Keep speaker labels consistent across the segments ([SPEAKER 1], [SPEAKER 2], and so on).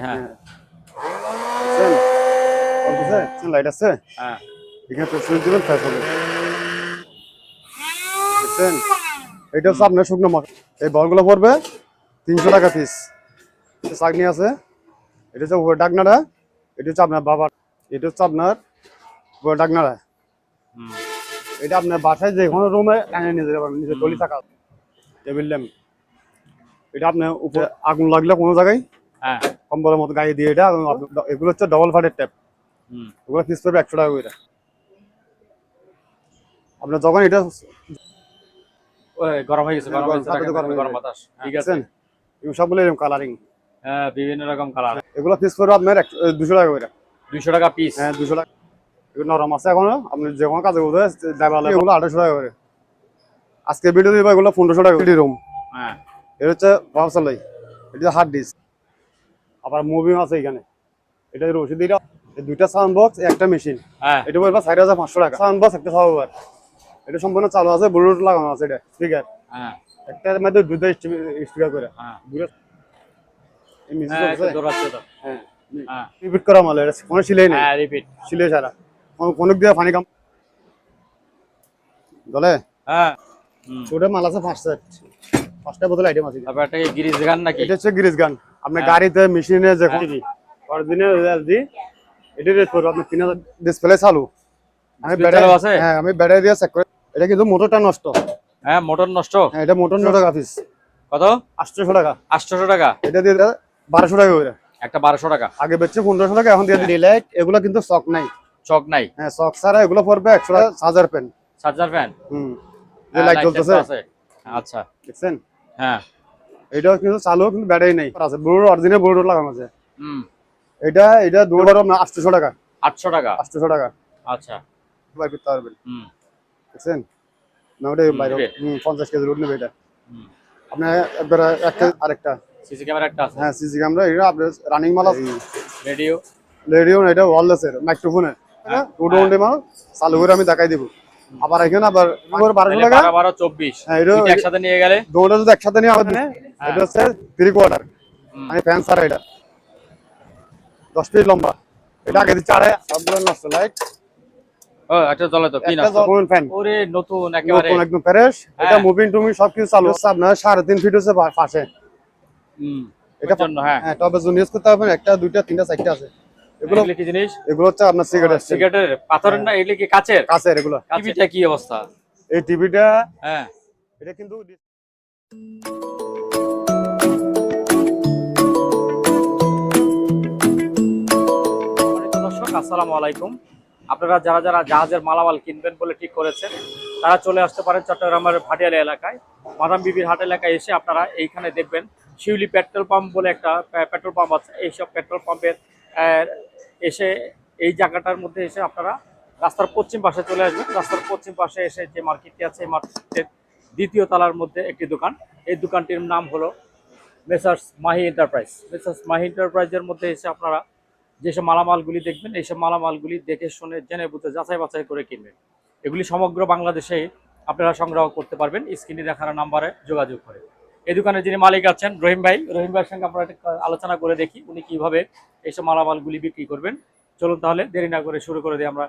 [SPEAKER 1] হ্যাঁ
[SPEAKER 2] লাইট আছে
[SPEAKER 1] হ্যাঁ
[SPEAKER 2] এখানে পেছনে দিবেন ফ্যাস হবে বুঝছেন। এটা হচ্ছে আপনার শুকনো মশলা। এই বলগুলো পড়বে 300 টাকা পিস। চাটনি আছে, এটা হচ্ছে উপরে ডাকনাড়া, এটা হচ্ছে আপনার বাবার, এটা হচ্ছে আপনার উপরে ডাকনাড়া। এটা আপনার বাসায় যে কোনো রুমে টানিয়ে নিয়ে যেতে পারবেন, নিজের টলি থাকা টেবিল ল্যাম্প। এটা আপনার উপরে আগুন লাগলে কোনো জায়গায়
[SPEAKER 1] হ্যাঁ
[SPEAKER 2] কম্বলের মতো গায়ে দিয়ে এটা এগুলো হচ্ছে ডবল ফাটের ট্যাপ। ওগুলো পিস পড়বে 100 টাকা করে। আপনার যখন এটা
[SPEAKER 1] গরম হয়ে গেছে, গরম হয়েছে,
[SPEAKER 2] হাতে তো গরম
[SPEAKER 1] গরম বাতাস। ঠিক আছে,
[SPEAKER 2] এগুলো সবগুলো এরকম কালারিং।
[SPEAKER 1] হ্যাঁ বিভিন্ন রকম কালার।
[SPEAKER 2] এগুলো পিস পড়বে আপনার 200 টাকা করে।
[SPEAKER 1] 200 টাকা পিস।
[SPEAKER 2] হ্যাঁ 200 টাকা। এগুলো নরম আছে এখনো, আপনি যে কোনো কাজে বোধ হয় এগুলো 250 টাকা করে। আজকে ভিডিও দিব এগুলো 1500 টাকা রুম।
[SPEAKER 1] হ্যাঁ
[SPEAKER 2] এটা হচ্ছে ভাবসালাই, এটা হার্ড ডিস্ক, আবার মুভি আছে এখানে। এটা রশিদ, এটা দুইটা সাউন্ড বক্স, একটা মেশিন।
[SPEAKER 1] হ্যাঁ
[SPEAKER 2] এটা বলবা 4500 টাকা। সাউন্ড বক্স একটা সাউন্ড, এটা সম্পূর্ণ চালু আছে, ব্লুটুথ লাগানো আছে। এটা স্পিকার
[SPEAKER 1] হ্যাঁ
[SPEAKER 2] একটার মধ্যে দুইটা স্পিকার করে।
[SPEAKER 1] হ্যাঁ
[SPEAKER 2] দুটো এই মিউজিক
[SPEAKER 1] হ্যাঁ
[SPEAKER 2] আছে।
[SPEAKER 1] দৌড়াচ্ছে তো।
[SPEAKER 2] হ্যাঁ
[SPEAKER 1] হ্যাঁ
[SPEAKER 2] রিপিট করা মাল, এটা কোনো সিলাই নেই।
[SPEAKER 1] হ্যাঁ রিপিট।
[SPEAKER 2] সিলাই ছাড়া কোন দিয়ে পানি কাম বলে।
[SPEAKER 1] হ্যাঁ
[SPEAKER 2] ওটা মাল আছে 5 সেট, 5টা বোতল আইটেম আছে।
[SPEAKER 1] তারপর একটা গিরিজ গান নাকি?
[SPEAKER 2] এটা হচ্ছে গ্রিজ গান। আপনার
[SPEAKER 1] হ্যাঁ।
[SPEAKER 2] গাড়িতে, মেশিনে, যে টিভি অরিজিনাল এলজি। এটা রেট করব আপনি 3000। ডিসপ্লে চালু। আমি
[SPEAKER 1] Display
[SPEAKER 2] ব্যাটারি
[SPEAKER 1] চালু আছে?
[SPEAKER 2] হ্যাঁ আমি ব্যাটারি দিয়ে চেক করে। এটা কিন্তু মোটরটা নষ্ট।
[SPEAKER 1] হ্যাঁ মোটর নষ্ট।
[SPEAKER 2] হ্যাঁ এটা মোটর 9 টাকা পিস।
[SPEAKER 1] কত?
[SPEAKER 2] 800 টাকা।
[SPEAKER 1] 800 টাকা।
[SPEAKER 2] এটা দিয়ে 1200 টাকা করে।
[SPEAKER 1] একটা 1200 টাকা।
[SPEAKER 2] আগে বেচছে 1500 টাকা, এখন দিয়ে ডিলাইট। এগুলো কিন্তু স্টক নাই,
[SPEAKER 1] চক নাই।
[SPEAKER 2] হ্যাঁ স্টক ছাড়া। এগুলো পড়বে 100 টাকা। Charger pen,
[SPEAKER 1] charger fan.
[SPEAKER 2] যে লাইট জ্বলতেছে
[SPEAKER 1] আচ্ছা
[SPEAKER 2] দেখছেন।
[SPEAKER 1] হ্যাঁ
[SPEAKER 2] এটাও কিন্তু চালু, কিন্তু ব্যাটারি নাই আছে। ব্লুটুথ অরিজিনাল ব্লুটুথ লাগানো আছে।
[SPEAKER 1] হুম
[SPEAKER 2] এটা দুটো 800 টাকা।
[SPEAKER 1] 800 টাকা।
[SPEAKER 2] 800 টাকা
[SPEAKER 1] আচ্ছা
[SPEAKER 2] বাইর করতে পারবেন
[SPEAKER 1] হুম
[SPEAKER 2] দেখছেন না। ওটা বাইরে
[SPEAKER 1] নেবে?
[SPEAKER 2] 50 কেজি লোড নেবে এটা।
[SPEAKER 1] হুম
[SPEAKER 2] আপনার একবার একটা আরেকটা।
[SPEAKER 1] সিসি ক্যামেরা একটা আছে।
[SPEAKER 2] হ্যাঁ সিসি ক্যামেরা। এটা আপনার রানিং মাল আছে।
[SPEAKER 1] রেডিও।
[SPEAKER 2] রেডিও এটা ওয়্যারলেসের মাইক্রোফোনের। হ্যাঁ উডোন্ডে মাল চালু করে আমি দেখাই দিব। আবার এখানে আবার 1200 টাকা।
[SPEAKER 1] 12 24।
[SPEAKER 2] হ্যাঁ এটা
[SPEAKER 1] দুইটা একসাথে নিয়ে গেলে
[SPEAKER 2] দুটো যদি একসাথে নিয়ে আমাদের এটা হচ্ছে 3 কোয়ার্টার। মানে ফ্যান ছাড়া এটা 10 ফিট লম্বা। এটা আগে দিচ্ছে আড়াই সবগুলো নষ্ট লাইট।
[SPEAKER 1] ও একটা জ্বলে তো কি না?
[SPEAKER 2] একটা কোন ফ্যান
[SPEAKER 1] ওরে নতুন একেবারে।
[SPEAKER 2] নতুন একদম ফ্রেশ। এটা মুভিং টুমিং সবকিছু চালু আছে। আপনার 3.5 ফিট হচ্ছে পাশে। এটা
[SPEAKER 1] জন্য হ্যাঁ
[SPEAKER 2] হ্যাঁ টবে জন্য ইউজ করতে পারবেন। একটা দুইটা তিনটা চারটা আছে। এগুলো
[SPEAKER 1] কি জিনিস?
[SPEAKER 2] এগুলো হচ্ছে আপনার সিগারেট।
[SPEAKER 1] সিগারেটের পাথরের না, এগুলো কি কাচের?
[SPEAKER 2] কাছের এগুলো।
[SPEAKER 1] টিভিটা কি অবস্থা?
[SPEAKER 2] এই টিভিটা
[SPEAKER 1] হ্যাঁ
[SPEAKER 2] এটা কিন্তু
[SPEAKER 1] দর্শক আসসালামু আলাইকুম। আপনারা যারা যারা জাহাজের মালামাল কিনবেন বলে ঠিক করেছেন, তারা চলে আসতে পারেন চট্টগ্রামের ভাটিয়ালি এলাকায়। মাদাম বিবির হাট এলাকায় এসে আপনারা এইখানে দেখবেন শিউলি পেট্রোল পাম্প বলে একটা পেট্রোল পাম্প আছে। এইসব পেট্রোল পাম্পের এসে এই জায়গাটার মধ্যে এসে আপনারা রাস্তার পশ্চিম পাশে চলে আসবেন। রাস্তার পশ্চিম পাশে এসে যে মার্কেটটি আছে, এই মার্কেটের দ্বিতীয় তলার মধ্যে একটি দোকান। এই দোকানটির নাম হলো Messrs Mahi enterprise. Messrs Mahi এন্টারপ্রাইজের মধ্যে এসে আপনারা যেসব মালামালগুলি দেখবেন, এইসব মালামালগুলি দেখে শুনে জেনে বুঝে যাচাই বাছাই করে কিনবেন। এগুলি সমগ্র বাংলাদেশে আপনারা সংগ্রহ করতে পারবেন স্ক্রিনে দেখানো নাম্বারে যোগাযোগ করে। এই দোকানের যিনি মালিক আছেন রহিম ভাই, রহিম ভাইয়ের সঙ্গে আপনারা আলোচনা করে দেখি উনি কিভাবে এইসব মালামালগুলি বিক্রি করবেন। চলুন তাহলে দেরি না করে শুরু করে দিই আমরা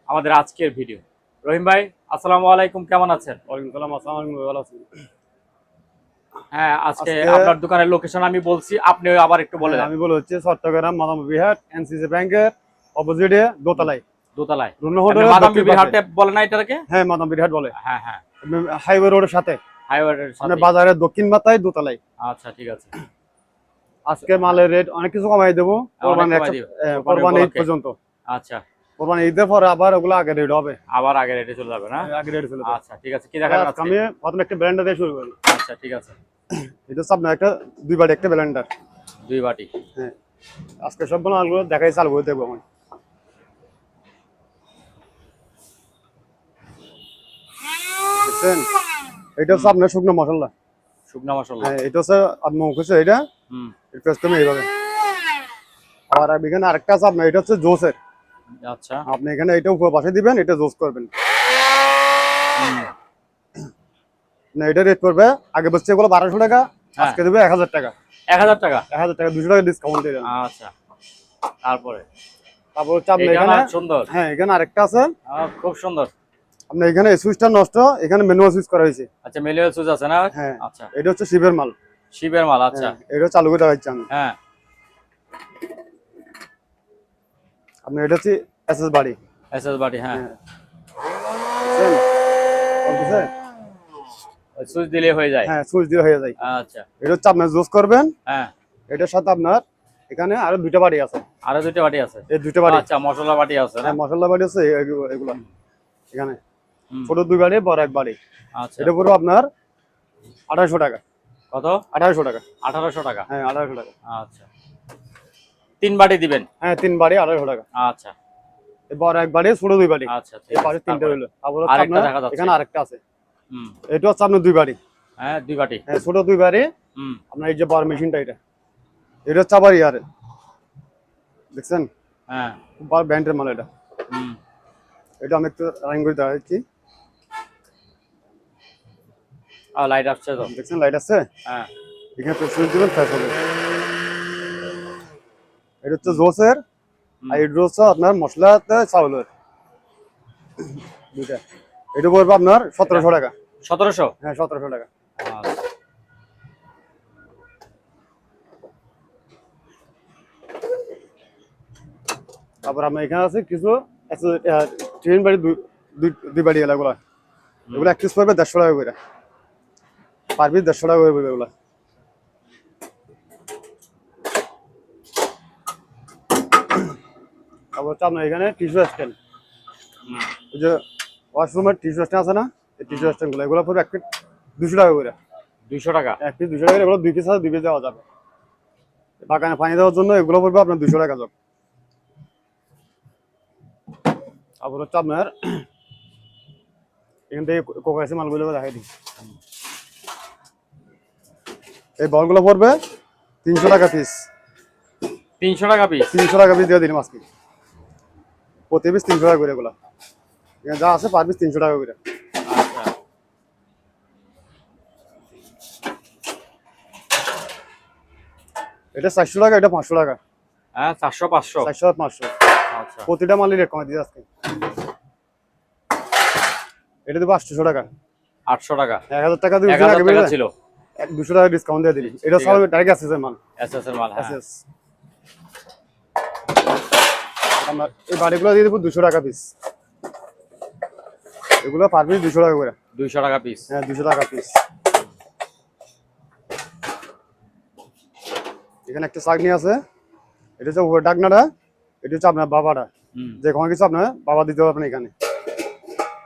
[SPEAKER 1] আমাদের আজকের ভিডিও। রহিম ভাই আসসালামু আলাইকুম, কেমন আছেন?
[SPEAKER 2] ওয়ালাইকুম সালাম। আসসালামু আলাইকুম। ভালো আছি।
[SPEAKER 1] হ্যাঁ আজকে আপনার দোকানের লোকেশন আমি বলছি, আপনি আবার একটু বলে দেন।
[SPEAKER 2] আমি বলে হচ্ছে চট্টগ্রাম মাদাম বিবি হাট, এনসিসি ব্যাংকের অপোজিটে দোতলায়।
[SPEAKER 1] দোতলায়
[SPEAKER 2] রুনা হোটেলের
[SPEAKER 1] মাদাম বিবির হাটে বলে না এটাকে?
[SPEAKER 2] হ্যাঁ মাদাম বিবি হাট বলে।
[SPEAKER 1] হ্যাঁ হ্যাঁ
[SPEAKER 2] হাইওয়ে রোডের সাথে,
[SPEAKER 1] হাইওয়ের
[SPEAKER 2] মানে
[SPEAKER 1] সাথে।
[SPEAKER 2] বাজারের দক্ষিণ মাথায় দোতলায়।
[SPEAKER 1] আচ্ছা ঠিক আছে।
[SPEAKER 2] আজকে মালের রেট অনেক কিছু কমাই দেবো কোরবানি ঈদ পর্যন্ত।
[SPEAKER 1] আচ্ছা
[SPEAKER 2] কোরবানি ঈদের পরে আবার ওগুলো আগে রেট হবে,
[SPEAKER 1] আবার আগে রেটে চলে যাবে না?
[SPEAKER 2] আগে রেট চলে যাবে।
[SPEAKER 1] আচ্ছা ঠিক আছে, কি দেখাবেন আজকে?
[SPEAKER 2] আমি প্রথমে একটা ব্লেন্ডার দিয়ে শুরু করি।
[SPEAKER 1] আচ্ছা ঠিক আছে।
[SPEAKER 2] এটা হচ্ছে আপনার একটা 2 বাটি একটা ব্লেন্ডার।
[SPEAKER 1] 2 বাটি।
[SPEAKER 2] হ্যাঁ আজকে সব মালগুলো দেখাই চালু করে দেখবো আমি। বুঝছেন, এটা হচ্ছে আপনার শুকনো মশলা।
[SPEAKER 1] শুকনা মশলা।
[SPEAKER 2] হ্যাঁ এটা হচ্ছে আপনার মুখ হচ্ছে এটা। পেস্ট করবেন এইভাবে। আর এখানে আরেকটা আছে আপনার, এটা হচ্ছে জোসের।
[SPEAKER 1] আচ্ছা
[SPEAKER 2] আপনি এখানে এটা উপর পাশে দিবেন, এটা জোস করবেন না। এটা রেট করবে আগে বলছে এগুলো 1200 টাকা, আজকে দেবো 1000 টাকা।
[SPEAKER 1] 1000 টাকা।
[SPEAKER 2] 1000 টাকা 200 টাকা ডিসকাউন্ট দিয়ে দেন।
[SPEAKER 1] আচ্ছা, তারপরে
[SPEAKER 2] তারপর হচ্ছে আপনার
[SPEAKER 1] এখানে
[SPEAKER 2] এখানে
[SPEAKER 1] সুন্দর।
[SPEAKER 2] হ্যাঁ এখানে আরেকটা আছে,
[SPEAKER 1] খুব সুন্দর।
[SPEAKER 2] আপনার এখানে সুইচটা নষ্ট, এখানে ম্যানুয়াল সুইচ করা হয়েছে।
[SPEAKER 1] আচ্ছা, ম্যানুয়াল সুইচ আছে না?
[SPEAKER 2] হ্যাঁ
[SPEAKER 1] আচ্ছা,
[SPEAKER 2] এটা হচ্ছে শিবের মাল।
[SPEAKER 1] শিবের মাল। আচ্ছা,
[SPEAKER 2] এটা চালু করে দেখাচ্ছি আমি।
[SPEAKER 1] হ্যাঁ,
[SPEAKER 2] আপনার এটা হচ্ছে এসএস বাড়ি।
[SPEAKER 1] এসএস বাটি, হ্যাঁ, সুইচ দিলে হয়ে যায়।
[SPEAKER 2] হ্যাঁ সুইচ দিয়ে হয়ে যায়।
[SPEAKER 1] আচ্ছা,
[SPEAKER 2] এটা হচ্ছে আপনার জুস করবেন।
[SPEAKER 1] হ্যাঁ,
[SPEAKER 2] এটার সাথে আপনার এখানে আরো 2টা বাড়ি আছে।
[SPEAKER 1] আরো 2টা বাটি আছে।
[SPEAKER 2] এই 2টা বাড়ি।
[SPEAKER 1] আচ্ছা, মশলা বাটি আছে না?
[SPEAKER 2] হ্যাঁ মশলা বাড়ি আছে এগুলো এখানে
[SPEAKER 1] হুম।
[SPEAKER 2] ছোট 2 বাড়ি, বড় 1 বাড়ি।
[SPEAKER 1] আচ্ছা,
[SPEAKER 2] এটা পুরো আপনার 2800 টাকা।
[SPEAKER 1] কত?
[SPEAKER 2] 2800 টাকা।
[SPEAKER 1] 1800 টাকা।
[SPEAKER 2] হ্যাঁ 2800 টাকা।
[SPEAKER 1] আচ্ছা, 3 বাটি দিবেন?
[SPEAKER 2] হ্যাঁ 3 বাড়ি 2800 টাকা।
[SPEAKER 1] আচ্ছা,
[SPEAKER 2] এই বড় 1 বাড়ি, ছোট 2 বাড়ি।
[SPEAKER 1] আচ্ছা,
[SPEAKER 2] এই পাশে 3টা হলো। তারপর হচ্ছে
[SPEAKER 1] আরেকটা
[SPEAKER 2] আপনার
[SPEAKER 1] দেখা যাচ্ছে।
[SPEAKER 2] এখানে আরেকটা আছে।
[SPEAKER 1] হুম,
[SPEAKER 2] এটা হচ্ছে আপনার 2 বাড়ি।
[SPEAKER 1] হ্যাঁ, 2 বাটি।
[SPEAKER 2] হ্যাঁ ছোট 2 বাড়ি।
[SPEAKER 1] হুম,
[SPEAKER 2] আপনার এই যে বড় মেশিনটা এটা হচ্ছে আবার ইয়ারে দেখছেন,
[SPEAKER 1] হ্যাঁ,
[SPEAKER 2] খুব বড় ব্র্যান্ডের মাল এটা।
[SPEAKER 1] হুম,
[SPEAKER 2] এটা আমি একটু রানিং করে দেখাচ্ছি।
[SPEAKER 1] লাইট আসছে তো?
[SPEAKER 2] দেখছেন লাইট আছে,
[SPEAKER 1] হ্যাঁ,
[SPEAKER 2] এখানে তো সুইচ দিবেন ফ্ল্যাশ হবে। এটা হচ্ছে জোসের, আর এটা হচ্ছে আপনার মশলাতে চাউলের দুইটা। এটা পড়বে আপনার 1700 টাকা।
[SPEAKER 1] 1700?
[SPEAKER 2] হ্যাঁ 1700 টাকা।
[SPEAKER 1] আচ্ছা,
[SPEAKER 2] তারপর আপনার এখানে আছে কিছু ট্রেন বাড়ি, দুই বাড়ি এলাগুলো, এগুলো এক পিস পড়বে 150 টাকা করে, পার পিস 150 টাকা করে পড়বে এগুলো। তারপর হচ্ছে আপনার এখানে টিস্যু স্ট্যান্ড, ওই যে ওয়াশরুমের টিস্যু স্ট্যান্ড আছে না, এই টিস্যু স্ট্যান্ড এগুলো পড়বে এক পিস 200 টাকা করে।
[SPEAKER 1] 200 টাকা?
[SPEAKER 2] এক পিস 200 টাকা, এগুলো 2 পিস আছে, 2 পিস দেওয়া যাবে। বাগানে পানি দেওয়ার জন্য এগুলো পড়বে আপনার 200 টাকা জব। তারপর হচ্ছে আপনার এখান থেকে কোকাইসি মালগুলো দেখাই দিই। এই বলগুলো পড়বে 300 টাকা পিস।
[SPEAKER 1] 300 টাকা পিস?
[SPEAKER 2] 300 টাকা পিস দিয়ে দিলাম আজকে, প্রতি পিস 300 টাকা করে। এগুলো এখানে যা আছে পার পিস 300 টাকা করে।
[SPEAKER 1] আচ্ছা,
[SPEAKER 2] এটা 400 টাকা, এটা 500 টাকা।
[SPEAKER 1] হ্যাঁ, 400 500?
[SPEAKER 2] 400 আর 500
[SPEAKER 1] আচ্ছা,
[SPEAKER 2] প্রতিটা মালের রেট কমে দিই আজকে। এটা দেবো 800 টাকা।
[SPEAKER 1] 800 টাকা?
[SPEAKER 2] 1000 টাকা দিয়ে
[SPEAKER 1] 1000 টাকা ছিল।
[SPEAKER 2] 200 টাকা ডিসকাউন্ট দিয়ে দিলি। এটা সব ডাইরেক্ট এসএস এর মাল।
[SPEAKER 1] এসএস এর মাল, হ্যাঁ।
[SPEAKER 2] এসএস। আমরা এই বাড়িগুলো দিয়ে দেবো 200 টাকা পিস। এগুলো পার পিস 200 টাকা করে।
[SPEAKER 1] 200 টাকা পিস?
[SPEAKER 2] হ্যাঁ 200 টাকা পিস। এখানে একটা চাকনি আছে, এটা হচ্ছে উপরে ডাকনাটা, এটা হচ্ছে আপনার বাবাটা,
[SPEAKER 1] হুম,
[SPEAKER 2] যে কোনো কিছু আপনার বাবা দিতে পারবেন এখানে।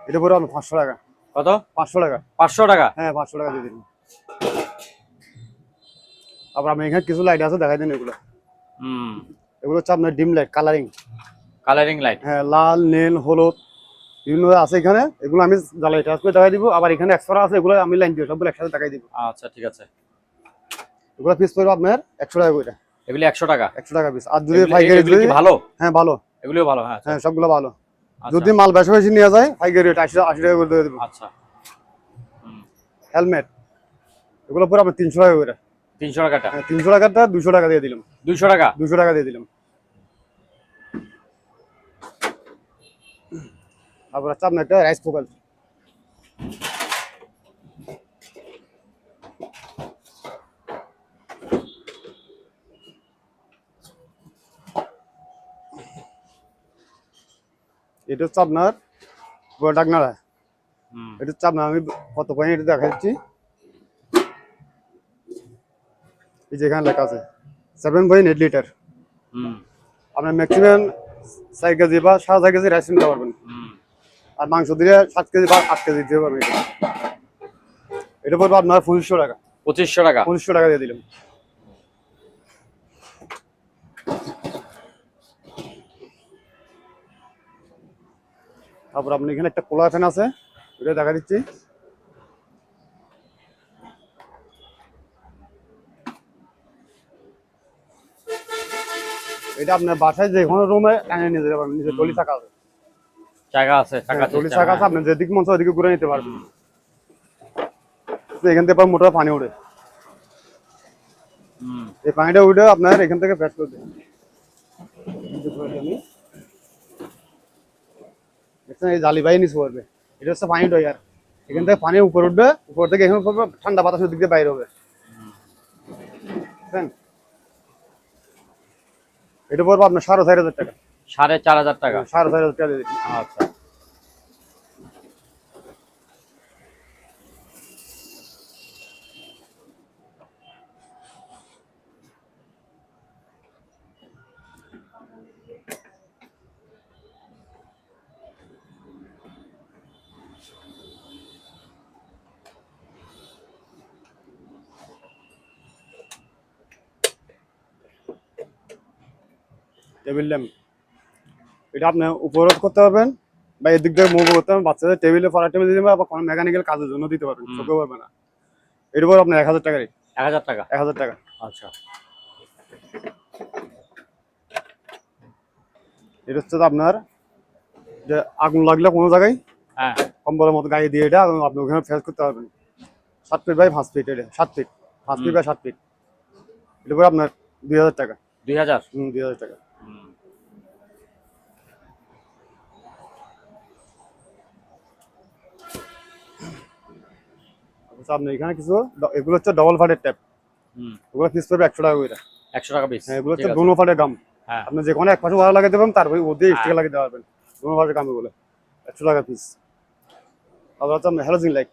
[SPEAKER 2] এটা পরে আপনার 500 টাকা।
[SPEAKER 1] কত?
[SPEAKER 2] 500 টাকা।
[SPEAKER 1] 500 টাকা?
[SPEAKER 2] হ্যাঁ 500 টাকা দিয়ে দিন। আবার আমি এখানে কিছু লাইট আছে দেখাই দিন এগুলো।
[SPEAKER 1] হুম,
[SPEAKER 2] এগুলো হচ্ছে আপনার dim light, colouring.
[SPEAKER 1] Colouring light?
[SPEAKER 2] হ্যাঁ লাল, নীল, হলুদ বিভিন্ন আছে এখানে। এগুলো আমি জ্বালাই টাচ করে দেখাই দিব। আবার এখানে এক্সট্রা আছে, এগুলো আমি লাইন দিয়ে সবগুলো একসাথে দেখাই দিব।
[SPEAKER 1] আচ্ছা, ঠিক আছে।
[SPEAKER 2] এগুলো পিস পড়বে আপনার 100 টাকা করে।
[SPEAKER 1] এগুলি 100 টাকা?
[SPEAKER 2] 100 টাকা পিস। আর যদি পাইকারি
[SPEAKER 1] এগুলি কি ভালো?
[SPEAKER 2] হ্যাঁ ভালো,
[SPEAKER 1] এগুলিও ভালো? হ্যাঁ,
[SPEAKER 2] হ্যাঁ সবগুলো ভালো।
[SPEAKER 1] আচ্ছা,
[SPEAKER 2] যদি মাল বেশি বেশি নিয়ে যায় পাইকারি রেট 80 টাকা করে দিয়ে দেবো।
[SPEAKER 1] আচ্ছা, হুম,
[SPEAKER 2] হেলমেট এগুলো পুরো আপনার 300 টাকা করে।
[SPEAKER 1] 300 টাকাটা?
[SPEAKER 2] হ্যাঁ 300 টাকাটা 200 টাকা দিয়ে দিলাম।
[SPEAKER 1] 200 টাকা?
[SPEAKER 2] 200 টাকা দিয়ে দিলাম। তারপর হচ্ছে আপনার একটা রাইস কুকার, এটা হচ্ছে আপনার ডাকনারা।
[SPEAKER 1] হুম,
[SPEAKER 2] এটা হচ্ছে আপনার আমি কত পয়েন্ট এটা দেখাচ্ছি। এই যে এখানে লেখা আছে 7.8 লিটার।
[SPEAKER 1] হুম,
[SPEAKER 2] আপনার ম্যাক্সিমাম 4 কেজি বা 4.5 কেজি রাইস নিতে পারবেন।
[SPEAKER 1] হুম,
[SPEAKER 2] আর মাংস দিলে 7 কেজি বা 8 কেজি দিতে পারবেন। এটা পড়বে আপনার 2500 টাকা।
[SPEAKER 1] 2500 টাকা?
[SPEAKER 2] 2500 টাকা দিয়ে দিলাম। তারপর আপনি এখানে একটা কোলা ফ্যান আছে, এটা দেখা দিচ্ছি। এটা আপনার বাসায় যে কোনো রুমে টানে নিয়ে যেতে পারবেন, নিচে টলি থাকা আছে।
[SPEAKER 1] জায়গা আছে, টাকা
[SPEAKER 2] টলি থাকা আছে, আপনি যেদিকে মন চায় ওদিকে ঘুরে নিতে পারবেন। এখান থেকে মোটর পানি ওঠে। এই পানিটা উঠে আপনার এখান থেকে ফ্রেশ করে দেবেন। এই জালি বাইরে নিচে পড়বে, এটা হচ্ছে পানি ডয়ার। এখান থেকে পানি উপর উঠবে, উপর থেকে এখানে পড়বে, ঠান্ডা বাতাস দিক দিয়ে বাইরে হবে। বুঝছেন? এটা পড়বে আপনার 4,500 টাকা।
[SPEAKER 1] 4,500 টাকা।
[SPEAKER 2] 4,500 টাকা দিয়ে দিচ্ছি।
[SPEAKER 1] আচ্ছা,
[SPEAKER 2] টেবিল ল্যাম্প, এটা আপনি উপরও করতে পারবেন বা এদিক দিয়ে মুভ করতে পারবেন। বাচ্চাদের টেবিলে পড়ার টেবিল দিতে পারবেন বা কোনো মেকানিক্যাল কাজের জন্য দিতে পারবেন, চোখে পারবে না। এর উপর আপনার 1,000 টাকা রেট।
[SPEAKER 1] 1,000 টাকা।
[SPEAKER 2] 1,000 টাকা।
[SPEAKER 1] আচ্ছা,
[SPEAKER 2] এটা হচ্ছে আপনার যে আগুন লাগলে কোনো জায়গায়
[SPEAKER 1] হ্যাঁ,
[SPEAKER 2] কম্বলের মতো গায়ে দিয়ে এটা আপনি ওখানে ফেস করতে পারবেন। 7 ফিট বাই 5 ফিট, এটা 7 ফিট, 5 ফিট বাই 7 ফিট। এর উপর আপনার 2,000 টাকা।
[SPEAKER 1] 2,000।
[SPEAKER 2] 2,000 টাকা। আচ্ছা, আপনি এখানে কিছু এগুলো হচ্ছে ডবল ফাটের ট্যাপ, ওগুলো পিস পড়বে 100 টাকা করে।
[SPEAKER 1] 100 টাকা পিস।
[SPEAKER 2] হ্যাঁ, এগুলো হচ্ছে দুনো ফাটের গাম।
[SPEAKER 1] হ্যাঁ,
[SPEAKER 2] আপনি যে কোনো এক পাশে ভাড়া লাগাতে পারবেন, তারপরে ওদের এক্সট্রা লাগিয়ে দিতে পারবেন। দুনো ফাটের গাম এগুলো 100 টাকা পিস। আবার হচ্ছে আপনার হ্যালোজিন লাইট,